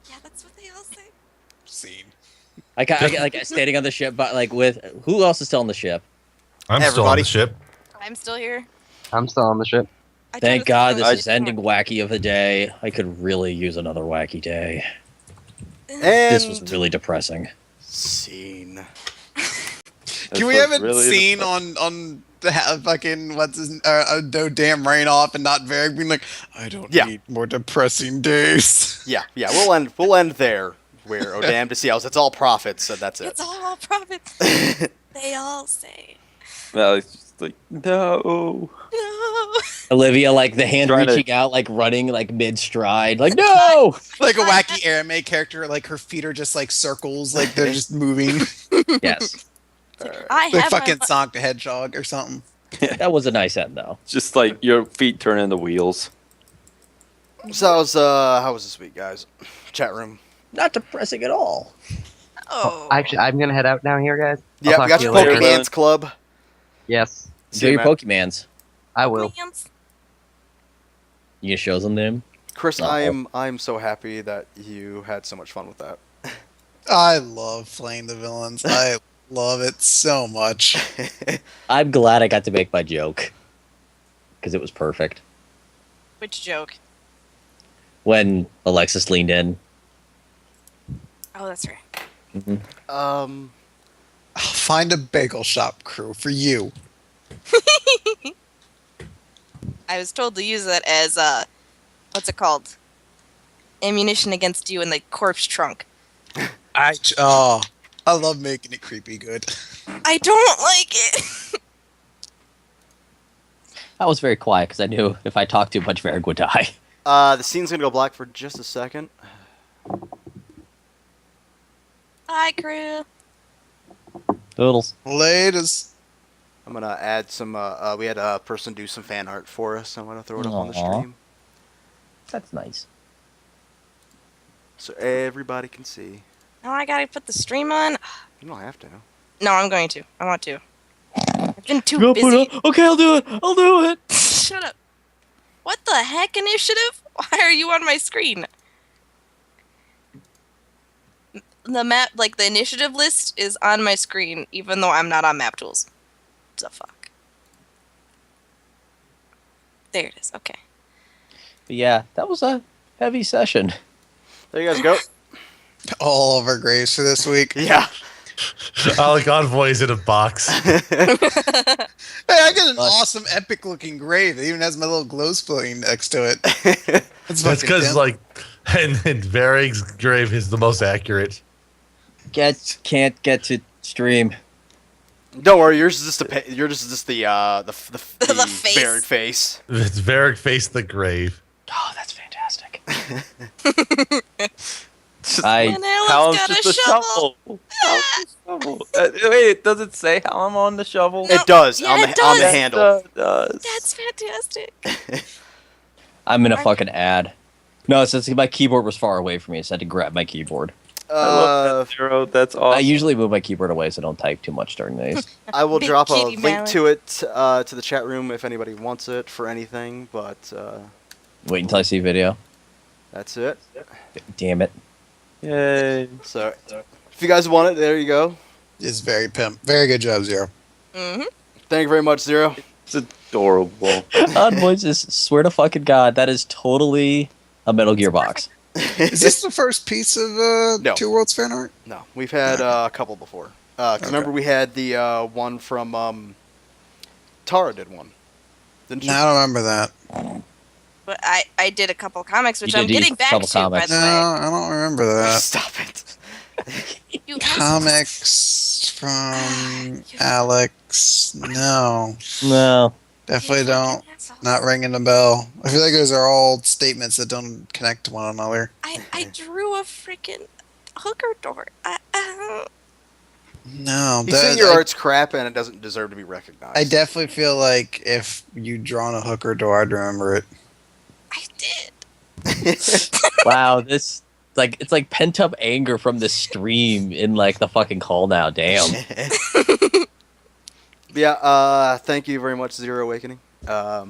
Yeah, that's what they all say. Scene. Like standing on the ship, but like with who else is still on the ship? I'm still on Everybody. the ship. I'm still here. I'm still on the ship. I Thank totally God thought this I was is doing ending wacky of the day. I could really use another wacky day. And This was really depressing. scene. Can we have a scene on the fucking what's his no damn rain off and not very being like I don't Yeah. need more depressing days. Yeah, we'll end there. Where oh damn to see else, it's all profits, so that's it. It's all profits. They all say. Malik's just like, no. No. Olivia, like the hand Trying to- reaching out, like running, like mid stride, like no. Like a wacky anime character, like her feet are just like circles, like they're just moving. Yes, I Like have fucking my, Sonic the Hedgehog or something. that was a nice end though. Just like your feet turn into wheels. So how was this week, guys? Chat room. Not depressing at all. Oh. Actually, I'm gonna head out now here, guys. I'll Yeah, talk we got to your you later. Pokemon's Club. Yes, Do your man. Pokemans. I will. Plans? You gonna show them? Chris, No. I'm so happy that you had so much fun with that. I love playing the villains. I love it so much. I'm glad I got to make my joke because it was perfect. Which joke? When Alexis leaned in, Oh, that's right. Um, I'll find a bagel shop crew for you. I was told to use that as what's it called? Ammunition against you in the corpse trunk. I love making it creepy good. I don't like it. I was very quiet because I knew if I talked too much, Varric would die. the scene's gonna go black for just a second. Hi, crew. Doodles. Latest. I'm gonna add some. We had a person do some fan art for us. I'm gonna throw it up on the Aw. stream That's nice. so everybody can see. Now I gotta put the stream on. You don't have to. No, I'm going to. I want to. I've been too busy. Okay, I'll do it. I'll do it. Shut up. What the heck, initiative? Why are you on my screen? The map, like the initiative list, is on my screen, even though I'm not on map tools. The fuck. There it is. Okay. But yeah, that was a heavy session. There you guys go. All of our graves for this week. Yeah. Alec Envoy is in a box. Hey, I got an Nice. awesome, epic-looking grave. It even has my little glows floating next to it. That's fucking because Tim. like, and Varric's grave is the most accurate. Can't get to stream. Don't worry, yours is just the The face. buried face. It's Varric faced the grave. Oh, that's fantastic. Just I- And Alan's Hallam's got just a a shovel. Hallam's a shovel. Wait, does it say Hallam on the shovel? No. It does Yeah, on the it on the does. handle. It does. That's fantastic. I'm gonna fucking add. No, since my keyboard was far away from me, so I had to grab my keyboard. I love that, Zero. That's I awesome. usually move my keyboard away so I don't type too much during these. I will Big drop a kitty link Malik. to it to the chat room if anybody wants it for anything. But Wait until I see video. that's it. Damn it. Yay. So if you guys want it, there you go. It's very pimp. Very good job, Zero. Mm-hmm. Thank you very much, Zero. It's adorable. Envoys is swear to fucking god, that is totally a Metal Gear box. Is this the first piece of No. Two Worlds fan art? No, we've had a couple before. 'Cause remember we had the one from Tara did one. Didn't you? No, I don't remember that. But I did a couple comics, which You I'm did do getting a back couple to, by comics. the No, way. I don't remember that. Stop it. You asked- Comics from Alex. No, No. definitely You don't. fucking asshole. Not ringing a bell. I feel like those are all statements that don't connect to one another. I drew a freaking hooker door. No, He's saying your art's crap and it doesn't deserve to be recognized. I definitely feel like if you drawn a hooker door, I'd remember it. I did. Wow, this it's like pent up anger from the stream in like the fucking call now. Damn. Yeah, thank you very much, Zero Awakening. But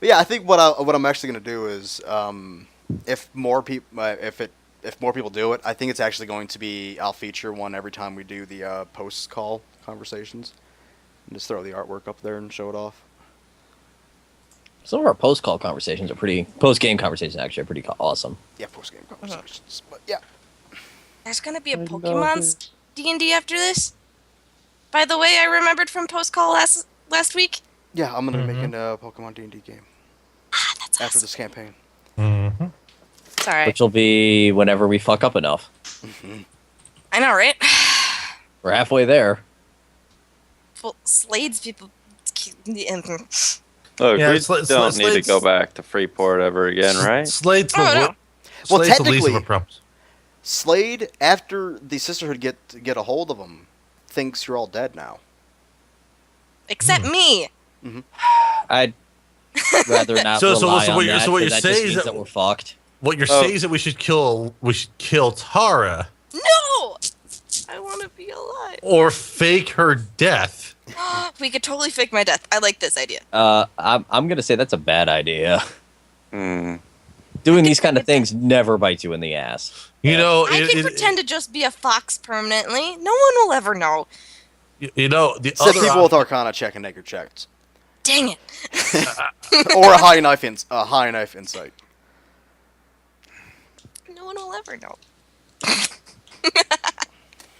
yeah, I think what I'm actually gonna do is, if more people do it, I think it's actually going to be, I'll feature one every time we do the post call conversations, and just throw the artwork up there and show it off. Some of our post call conversations are post game conversations actually are pretty awesome. Yeah, post game conversations. But yeah, There's gonna be a Pokemon's D&D after this. By the way, I remembered from post call last week. yeah, I'm gonna be making a Pokemon D&D game That's after awesome. this campaign. Mm-hmm. It's alright. Which will be whenever we fuck up enough. I know, right? We're halfway there. Well, Slade's people. Look, Yeah, we Slade's- don't need to Slade's- go back to Freeport ever again, right? Slade's the Oh, no. Well, Slade's the least of technically- our problems. Slade, after the Sisterhood get a hold of him, thinks you're all dead now. Except me. I'd rather not So- rely so on what you're- that, so what 'cause you're that just saying is means that- that we're fucked. What you're Oh. saying is that we should kill Tara No! I want to be alive. or fake her death. We could totally fake my death. I like this idea. I'm gonna say that's a bad idea. Hmm. Doing these kind of things never bites you in the ass. You know, I can pretend to just be a fox permanently. No one will ever know. you know the Except other people with Arcana check and naked checks, Dang it. or a high knife insight. No one will ever know.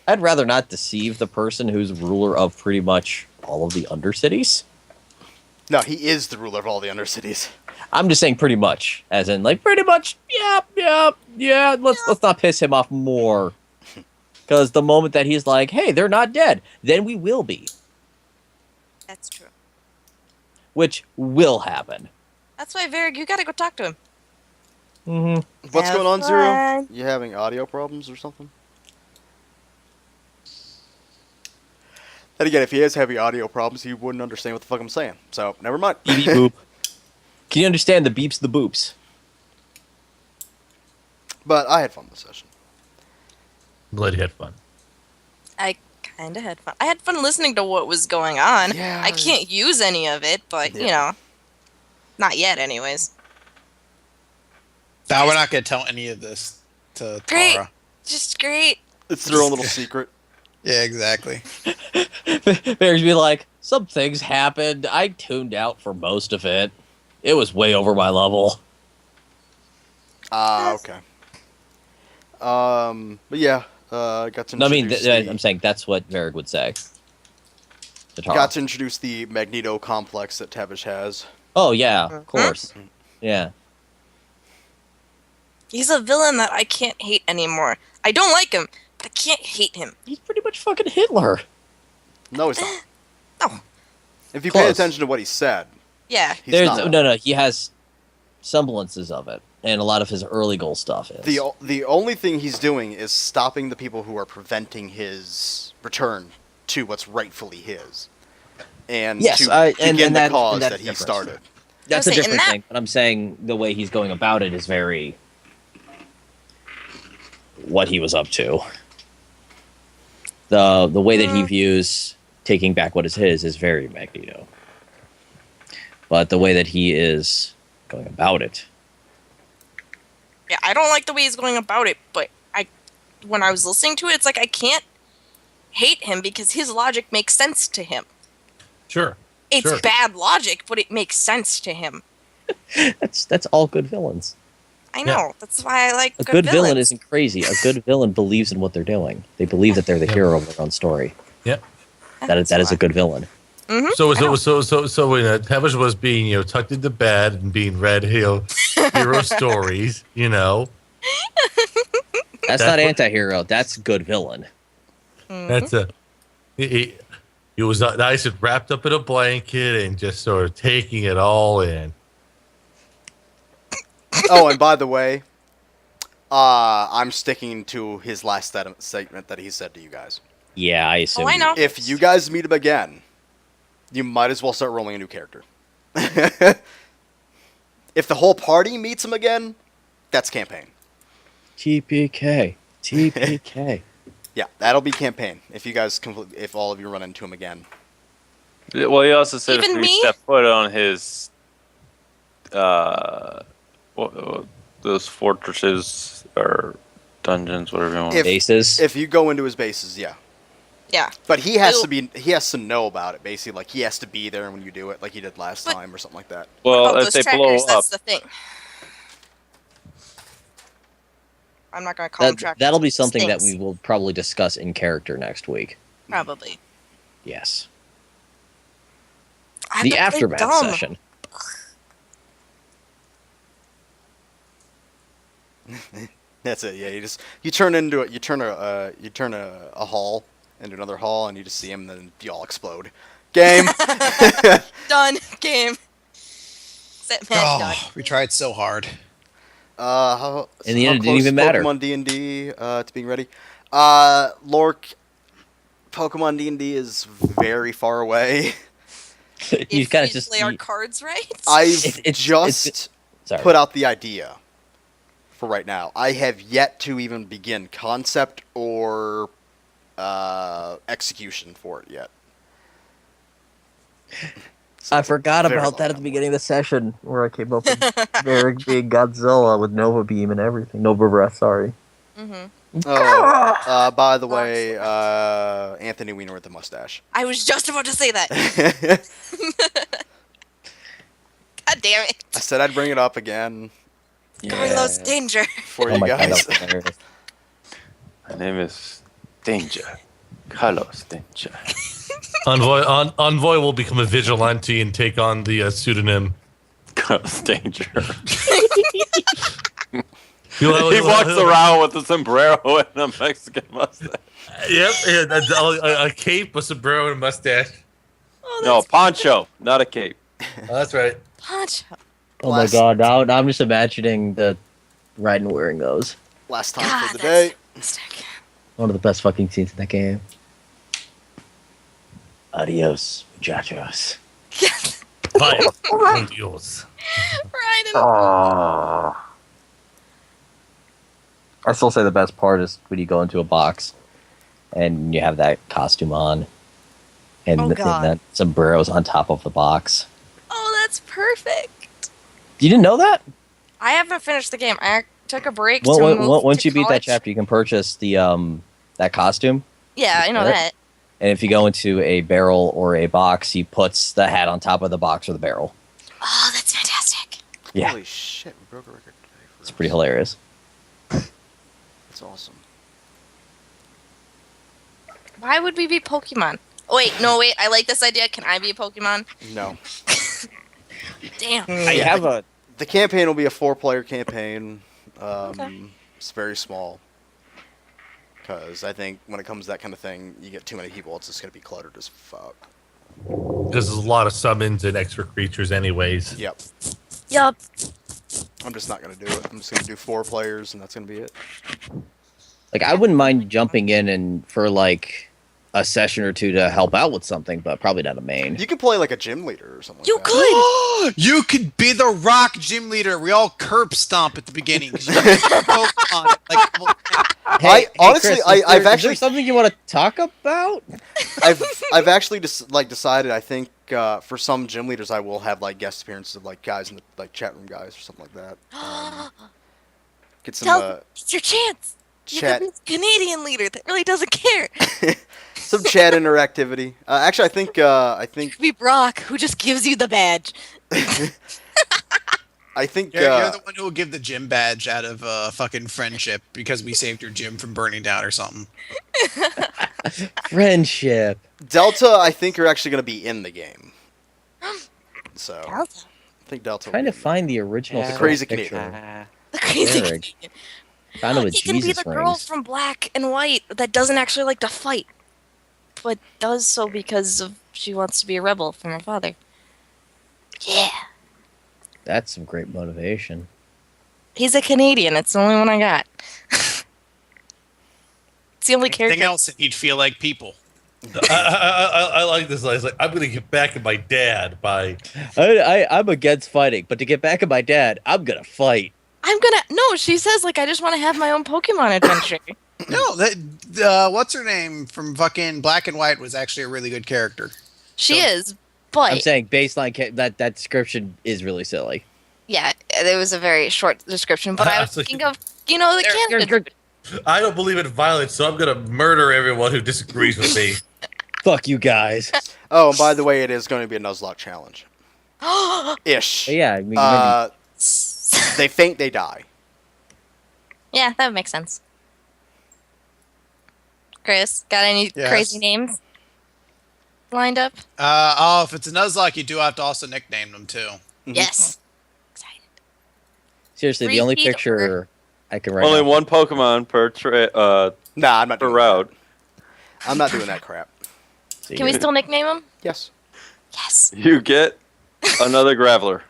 I'd rather not deceive the person who's ruler of pretty much all of the Undercities. No, he is the ruler of all the Undercities. I'm just saying pretty much, as in like pretty much. Yeah. Let's not piss him off more, because the moment that he's like, "Hey, they're not dead," then we will be, That's true. which will happen. That's why, Varrig, you gotta go talk to him. Mm-hmm. What's Have going on, Zero? fun. You having audio problems or something? Then again, if he has heavy audio problems, he wouldn't understand what the fuck I'm saying. So, never mind. Beep boop. Can you understand the beeps, the boops? But I had fun this session. Glad you had fun. I kinda had fun. I had fun listening to what was going on. Yeah. I can't use any of it, but, you Yeah. know. Not yet, anyways. Now we're not going to tell any of this to Great. Tara. Just great. It's their own little secret. Yeah, exactly. Bears be like, some things happened. I tuned out for most of it. It was way over my level. Okay. But yeah, got to No, I mean, introduce I'm saying that's what Varrig would say. To Tara. got to introduce the Magneto complex that Tevish has. Oh, yeah, of course. Yeah. He's a villain that I can't hate anymore. I don't like him, but I can't hate him. He's pretty much fucking Hitler. No, he's not. No. If you pay Close. attention to what he said, Yeah. he's There's not. no, he has semblances of it, and a lot of his early goal stuff is. The only thing he's doing is stopping the people who are preventing his return to what's rightfully his, and Yes, to and begin the that- cause and that's that he different. started. That's a I was saying, different and thing, but I'm saying the way he's going about it is very what he was up to. The way that he views taking back what is his is very Magneto. But the way that he is going about it. Yeah, I don't like the way he's going about it, but when I was listening to it, it's like I can't hate him because his logic makes sense to him. Sure. It's Sure. bad logic, but it makes sense to him. That's all good villains. I know. That's why I like A good villain villains. isn't crazy. A good villain believes in what they're doing. They believe that they're the Yep. hero of their own story. Yep. That is a good villain. Mhm. So when Tevish was being tucked into bed and being read hero stories, That's That's not what- anti-hero. That's good villain. that's he was nice and wrapped up in a blanket and just sort of taking it all in. Oh, and by the way, I'm sticking to his last statement that he said to you guys. Yeah, I assume. I know. If you guys meet him again, you might as well start rolling a new character. If the whole party meets him again, that's campaign. TPK. TPK. Yeah, that'll be campaign. If you guys if all of you run into him again. Well, he also said Even if we me? step foot on his, those fortresses or dungeons, whatever you want. Bases. If you go into his bases, yeah. Yeah. But he has Ew. he has to know about it, basically. Like, he has to be there when you do it, like he did last But- time or something like that. Well, About if those they blow trackers, up, that's the thing. I'm not gonna call them trackers. That'll be it something that stinks. we will probably discuss in character next week. Probably. Yes. I have The to play aftermath dumb. session. That's it. Yeah, you turn into it. You turn a hall into another hall, and you just see him, and then you all explode. Game. Done. Game. Set man done. Oh, we tried so hard. In the how end, it didn't close even matter. Pokemon D&D to being ready. Lork, Pokemon D&D is very far away. You If kind we of just play our cards right. I've it's- just sorry. put out the idea for right now. I have yet to even begin concept or execution for it yet. So I it's forgot very about that long at the beginning of the session where I came up with Varric being Godzilla with Nova Beam and everything. Nova Breath, sorry. Mm-hmm. Oh, by the way, Anthony Weiner with the mustache. I was just about to say that. God damn it. I said I'd bring it up again Carlos Danger. for Oh you my god, guys. that's hilarious. my name is Danger. Carlos Danger. Envoy will become a vigilante and take on the pseudonym. Carlos Danger. He He walks around with a sombrero and a Mexican mustache. Yep, a cape, a sombrero, and a mustache. Oh, No, that's poncho, not a cape. That's right. Poncho. Oh my Last- god, now I'm just imagining the Raiden wearing those. Last time God, for the that's day. fantastic. One of the best fucking scenes in that game. Adios, muchachos. Bye. Adios. Raiden. I still say the best part is when you go into a box and you have that costume on and, Oh, and God. that sombrero's on top of the box. Oh, that's perfect. You didn't know that? I haven't finished the game. I took a break Well, to move once to you beat that college. chapter, you can purchase the that costume. Yeah, I know Right. that. And if you go into a barrel or a box, he puts the hat on top of the box or the barrel. Oh, that's fantastic. Yeah, Holy shit, we broke a record today. it's pretty hilarious. That's awesome. Why would we be Pokemon? Oh, wait, I like this idea. Can I be a Pokemon? No. Damn. I have a The campaign will be a 4-player campaign. Okay. It's very small. Because I think when it comes to that kind of thing, you get too many people, it's just going to be cluttered as fuck. Because there's a lot of summons and extra creatures, anyways. Yep. Yup. I'm just not going to do it. I'm just going to do 4 players, and that's going to be it. like I wouldn't mind jumping in and for like a session or two to help out with something, but probably not a main. You could play like a gym leader or something You like that. could. You could be the Rock gym leader. We all curb stomp at the beginning. 'cause you Pokemon, Honestly, Chris, I've is there actually something you want to talk about? I've actually decided. I think for some gym leaders, I will have like guest appearances of like guys in the like chat room guys or something like that. Get some Tell it's your chance. chat, You could be a Canadian leader that really doesn't care. some chat interactivity. Actually, I think You could be Brock, who just gives you the badge. You're the one who will give the gym badge out of fucking friendship because we saved your gym from burning down or something. Friendship. Delta. I think are actually going to be in the game. So I think Delta. Trying will to be find the original The source crazy picture. Canadian. The crazy Eric. Canadian. Kind of a He can be Jesus the girl rings. from Black and White that doesn't actually like to fight, but does so because of she wants to be a rebel from her father. Yeah. That's some great motivation. He's a Canadian. It's the only one I got. It's the only Anything character. else, and he'd feel like people. I like this. It's like, I'm going to get back at my dad by. I'm against fighting, but to get back at my dad, I'm gonna fight. No, she says, like, I just want to have my own Pokemon adventure. No, what's her name from fucking Black and White was actually a really good character. She is, but I'm saying baseline that description is really silly. yeah, it was a very short description. But I was So thinking of, the candidate. I don't believe in violence, so I'm gonna murder everyone who disagrees with me. Fuck you guys. Oh, and by the way, it is going to be a Nuzlocke challenge. Ish. Yeah, I mean, They faint, they die. Yeah, that would make sense. Chris, got any Yes. crazy names lined up? If it's a Nuzlocke, you do have to also nickname them too. Mhm. Yes. Excited. seriously, the only Repeat picture I can write. Only down- one Pokemon per Nah, I'm not per doing route. that. I'm not doing that crap. See, Can we still nickname him? Yes. Yes. You get another Graveler.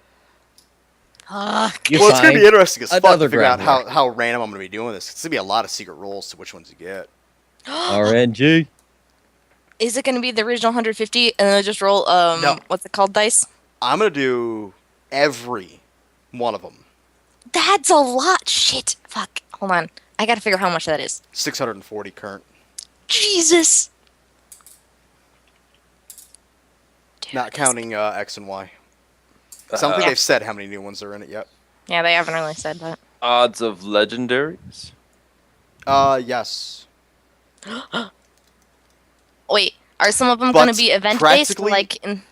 Fuck. You're Well, it's going to fine. be interesting as fuck Another to figure out Graveler. how random I'm going to be doing this. It's going to be a lot of secret rolls to which ones you get. RNG. Is it going to be the original 150 and then just roll No. what's it called, dice? I'm going to do every one of them. That's a lot. Shit. Fuck. Hold on. I got to figure out how much that is. 640 current. Jesus. Dude, Not that's- counting X and Y. So I don't think Yeah. they've said how many new ones are in it yet. Yeah, they haven't really said that. Odds of legendaries. Yes. Wait, are some of them But going to be event based? practically- Like, in...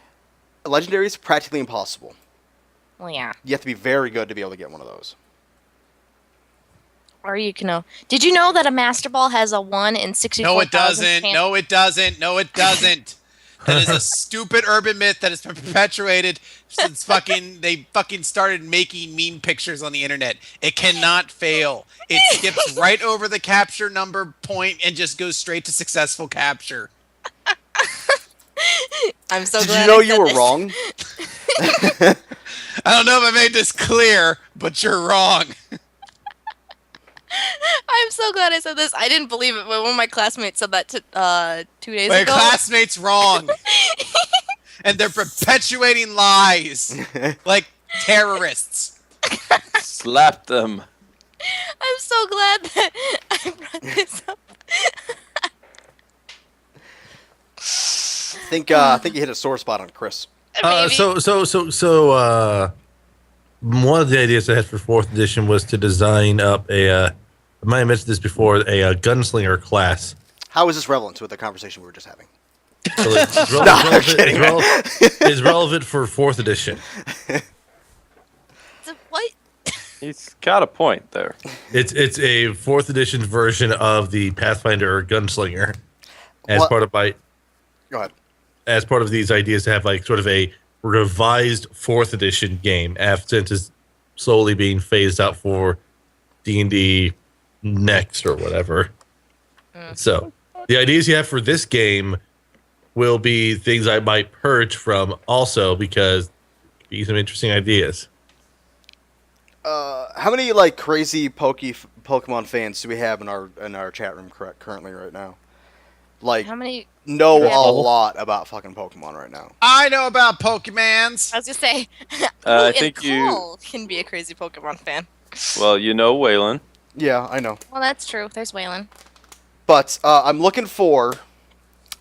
Legendary is practically impossible. well, yeah. You have to be very good to be able to get one of those. Or you can know. Did you know that a Master Ball has a 1 in 64,000? No, it doesn't. No, it doesn't. No, it doesn't. That is a stupid urban myth that has been perpetuated since they fucking started making meme pictures on the internet. It cannot fail. It skips right over the capture number point and just goes straight to successful capture. I'm so Did glad you know I you said were this. wrong? I don't know if I made this clear, but you're wrong. I'm so glad I said this. I didn't believe it, but one of my classmates said that 2 days My ago. classmate's wrong. And they're perpetuating lies like terrorists. Slap them. I'm so glad that I brought this up. I think you hit a sore spot on Chris. Maybe. One of the ideas I had for 4th edition was to design up I might have mentioned this before, a gunslinger class. How is this relevant to the conversation we were just having? So it's relevant for 4th edition. What? He's got a point there. It's a 4th edition version of the Pathfinder gunslinger as What- part of Go ahead. as part of these ideas to have like sort of a revised 4th edition game since it's slowly being phased out for D&D next or whatever. So the ideas you have for this game will be things I might purge from also because be some interesting ideas. How many like crazy Pokemon fans do we have in our chat room currently right now? Like How many? know Yeah. a lot about fucking Pokemon right now. I know about Pokemans. I was gonna say, I who in think you- call can be a crazy Pokemon fan. Well, you know Waylon. Yeah, I know. Well, that's true. There's Waylon. But I'm looking for.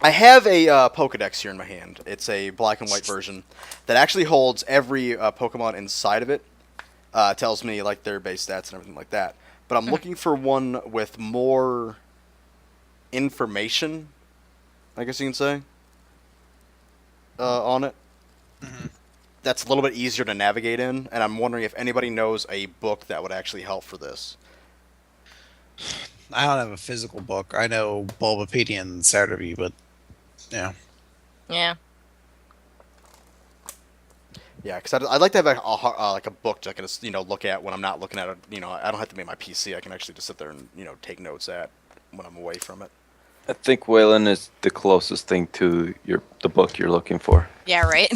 I have a Pokedex here in my hand. It's a black and white version that actually holds every Pokemon inside of it. Tells me like their base stats and everything like that. But I'm looking for one with more information, I guess you can say, on it. That's a little bit easier to navigate in, and I'm wondering if anybody knows a book that would actually help for this. I don't have a physical book. I know Bulbapedia and Saturday, but yeah. Yeah. Yeah, because I'd like to have like a book to kind of look at when I'm not looking at it. I don't have to make my PC. I can actually just sit there and take notes at when I'm away from it. I think Waylon is the closest thing to the book you're looking for. Yeah. Right.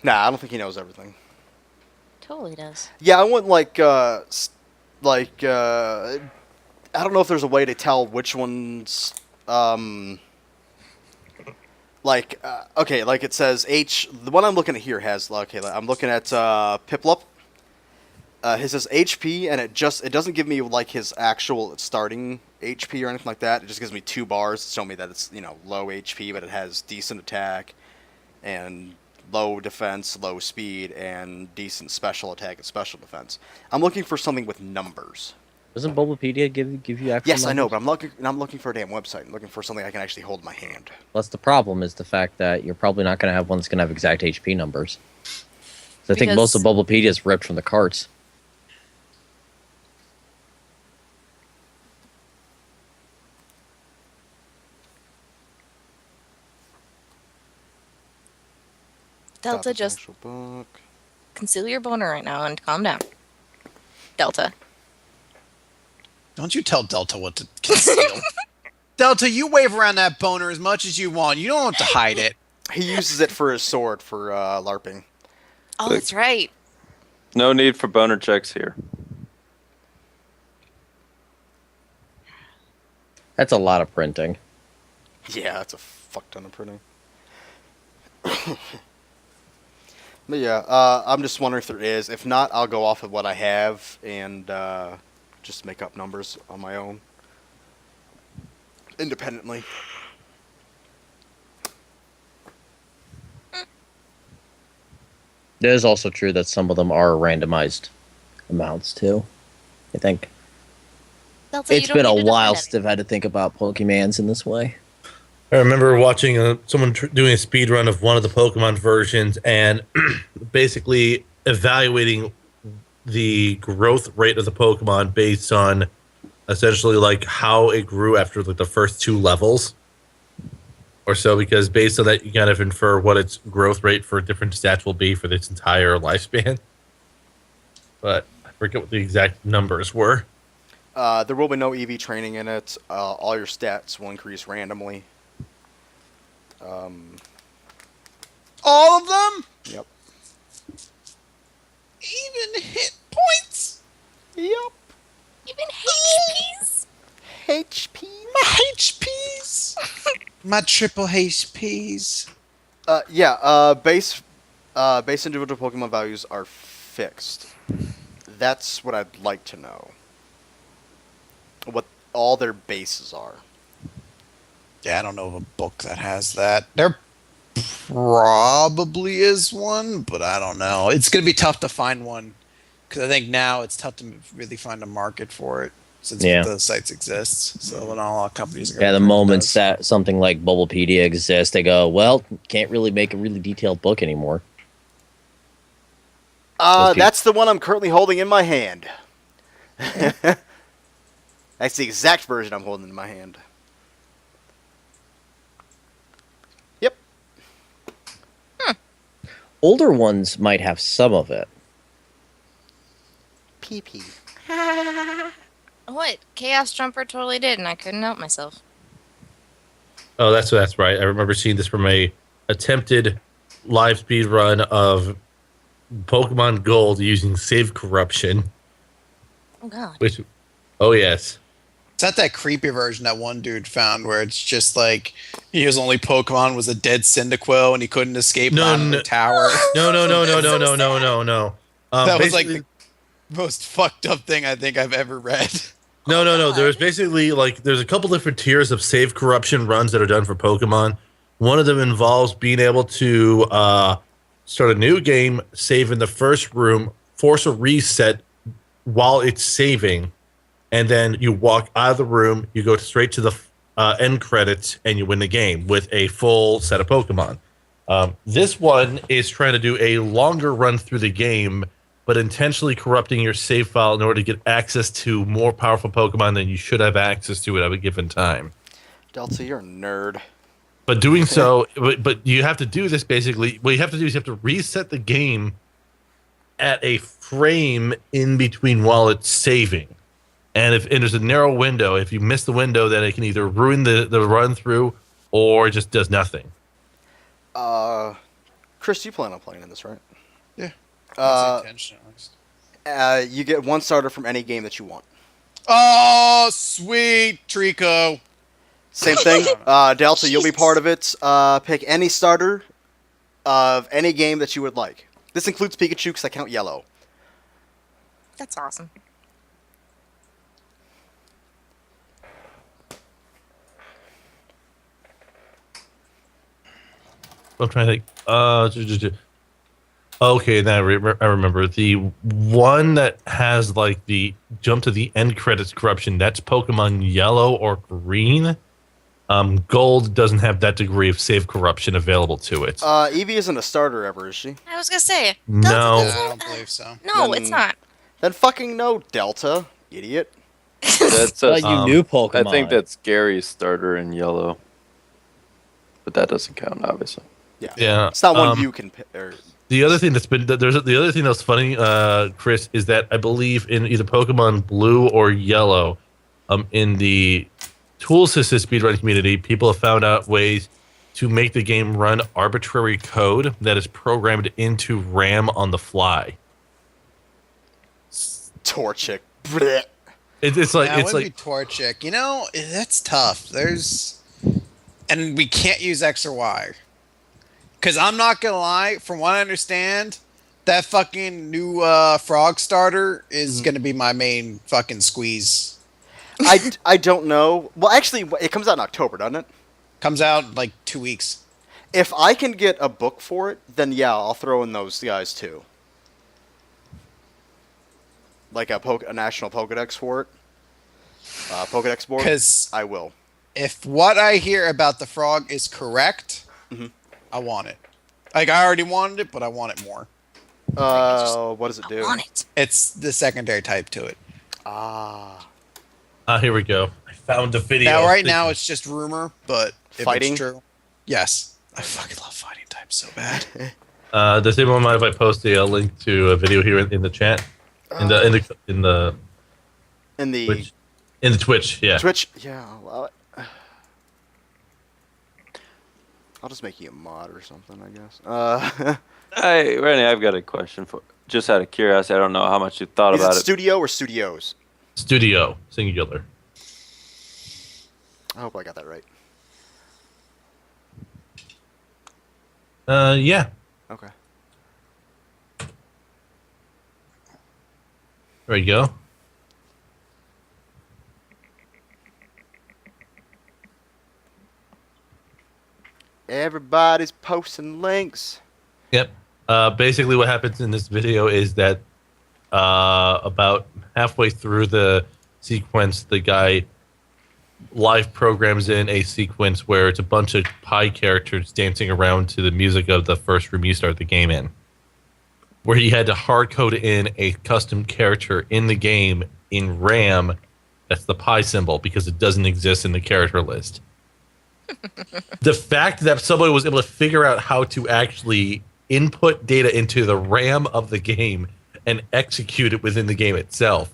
Nah, I don't think he knows everything. Totally does. Yeah, I want I don't know if there's a way to tell which ones okay, like it says the one I'm looking at here has I'm looking at Piplup, His says HP, and it doesn't give me like his actual starting HP or anything like that. It just gives me 2 bars to show me that it's low HP, but it has decent attack and low defense, low speed, and decent special attack and special defense. I'm looking for something with numbers. Doesn't Bulbapedia give you actual Yes, I know, numbers? but I'm looking for a damn website. I'm looking for something I can actually hold in my hand. That's the problem, is the fact that you're probably not going to have one that's going to have exact HP numbers. So I think most of Bulbapedia is ripped from the carts. Delta, Stop just this actual book. conceal your boner right now and calm down. Delta. Don't you tell Delta what to conceal. Delta, you wave around that boner as much as you want. You don't have to hide it. He uses it for his sword for LARPing. Oh, that's right. No need for boner checks here. That's a lot of printing. Yeah, that's a fuck ton of printing. But yeah, I'm just wondering if there is. If not, I'll go off of what I have and just make up numbers on my own. Independently. It is also true that some of them are randomized amounts, too. I think. Delta, It's you been don't a need to while defend since I've had to think about Pokemans in this way. I remember watching someone doing a speed run of one of the Pokemon versions and basically evaluating the growth rate of the Pokemon based on essentially like how it grew after like the first 2 levels or so, because based on that you kind of infer what its growth rate for different stats will be for its entire lifespan. But I forget what the exact numbers were. There will be no EV training in it. All your stats will increase randomly. All of them? Yep. Even hit points? Yep. Even HPs? HP. My HPs? My triple HPs. Base individual Pokemon values are fixed. That's what I'd like to know. What all their bases are. Yeah, I don't know of a book that has that. There probably is one, but I don't know. It's going to be tough to find one because I think now it's tough to really find a market for it since Yeah. the sites exist. So not a lot of companies are Yeah, gonna the print moment those. that something like Bulbapedia exists, they go, well, can't really make a really detailed book anymore. Those people- That's the one I'm currently holding in my hand. That's the exact version I'm holding in my hand. Yep. Older ones might have some of it. PP. What? Chaos Jumper totally did, and I couldn't help myself. Oh, that's right. I remember seeing this from a attempted live speed run of Pokemon Gold using save corruption. Oh, God. Which, oh yes, It's not that creepy version that one dude found where it's just like his only Pokemon was a dead Cyndaquil and he couldn't escape No, out of no. the tower. no. That was like Basically- the most fucked up thing I think I've ever read. No. There's basically like there's a couple different tiers of save corruption runs that are done for Pokemon. One of them involves being able to start a new game, save in the first room, force a reset while it's saving, and then you walk out of the room, you go straight to the end credits, and you win the game with a full set of Pokemon. This one is trying to do a longer run through the game, but intentionally corrupting your save file in order to get access to more powerful Pokemon than you should have access to at a given time. Delta, you're a nerd. But doing so, but you have to do this basically. What you have to do is you have to reset the game at a frame in between while it's saving. And there's a narrow window. If you miss the window, then it can either ruin the run through or it just does nothing. Chris, you plan on playing in this, right? Yeah. You get 1 starter from any game that you want. Oh, sweet Trico. Same thing. Delta, you'll be part of it. Pick any starter of any game that you would like. This includes Pikachu because I count yellow. That's awesome. I'm trying to think. Okay, now I remember the one that has like the jump to the end credits corruption. That's Pokemon Yellow or Green. Gold doesn't have that degree of save corruption available to it. Eevee isn't a starter ever, is she? I was gonna say. No. Delta I don't believe so. No, Then- it's not. Then fucking no, Delta, idiot. That's But a, you knew Pokemon. I think that's Gary's starter in yellow, but that doesn't count, obviously. Yeah, It's not one you can pick. Or, The other thing the other thing that's funny, Chris, is that I believe in either Pokemon Blue or Yellow, in the tools assist speedrun community, people have found out ways to make the game run arbitrary code that is programmed into RAM on the fly. Torchic. Blech. It's like Yeah, it it's would like be Torchic. You know, that's tough. And we can't use X or Y. Because I'm not gonna lie, from what I understand, that fucking new frog starter is gonna be my main fucking squeeze. I don't know. Well, actually, it comes out in October, doesn't it? Comes out like 2 weeks. If I can get a book for it, then yeah, I'll throw in those guys too. Like a national Pokedex for it. Pokedex board. Because I will. if what I hear about the frog is correct, I want it. Like, I already wanted it, but I want it more. What does it I do? want it. It's the secondary type to it. Ah. here we go. I found a video. Now, right now, it's just rumor, but if Fighting? it's true, yes. I fucking love fighting types so bad. Does anyone mind if I post a link to a video here in the chat? In the In the Twitch. In the Twitch, yeah. Twitch, yeah, I'll allow it. I'll just make you a mod or something, I guess. Hey, Rennie, I've got a question for. Just out of curiosity, I don't know how much you thought Is about it it. studio or studios? Studio singular. I hope I got that right. Yeah. Okay. There you go. Everybody's posting links. Yep. Basically, what happens in this video is that about halfway through the sequence, the guy live programs in a sequence where it's a bunch of Pi characters dancing around to the music of the first room you start the game in, where he had to hard code in a custom character in the game in RAM. That's the Pi symbol because it doesn't exist in the character list. The fact that somebody was able to figure out how to actually input data into the RAM of the game and execute it within the game itself,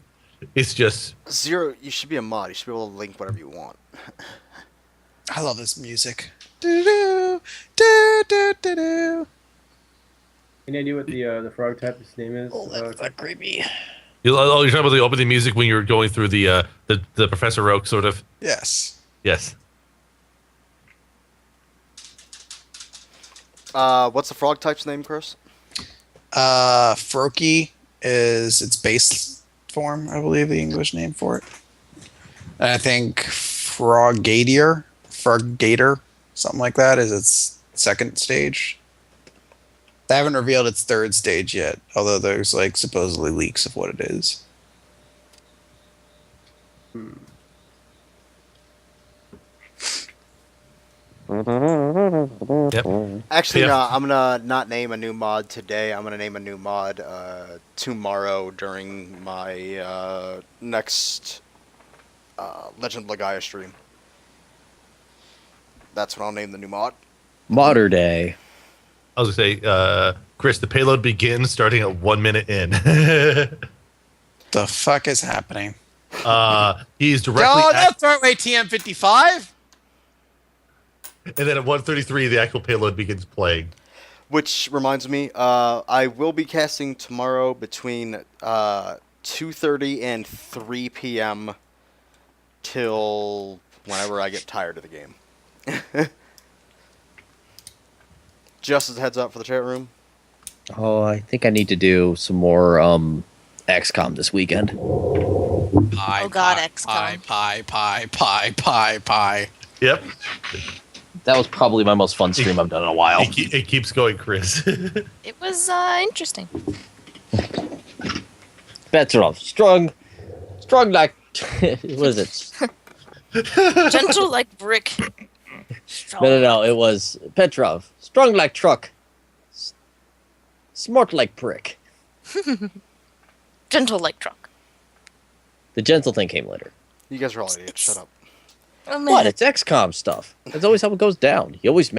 it's just Zero, you should be a mod. You should be able to link whatever you want. I love this music. Do-do, do-do-do-do. Any idea what the frog type's name is? Oh, that's not creepy. you're talking about the opening music when you're going through the Professor Oak sort of. Yes. Yes. What's the frog type's name, Chris? Froakie is its base form, I believe the English name for it. And I think Frogadier, something like that, is its second stage. They haven't revealed its third stage yet, although there's like supposedly leaks of what it is. Yep. Actually, Yeah. no, I'm gonna not name a new mod today. I'm gonna name a new mod tomorrow during my next Legend of Legaia stream. That's what I'll name the new mod. Modern Day. I was gonna say, Chris, the payload begins starting at 1 minute in. The fuck is happening? He's directly Oh, at, that's right, TM55. and then at 1:33 the actual payload begins playing. Which reminds me, I will be casting tomorrow between 2:30 and 3 p.m. till whenever I get tired of the game. Just as a heads up for the chat room. Oh, I think I need to do some more XCOM this weekend. Pie, Oh God, pie, XCOM. pie. Yep. That was probably my most fun stream I've done in a while. It keeps going, Chris. It was interesting. Petrov, strong like what is it? Gentle like brick. No. It was Petrov, strong like truck, smart like prick. Gentle like truck. The gentle thing came later. You guys are all idiots. Shut up. Oh, man. What? It's XCOM stuff. That's always how it goes down. You always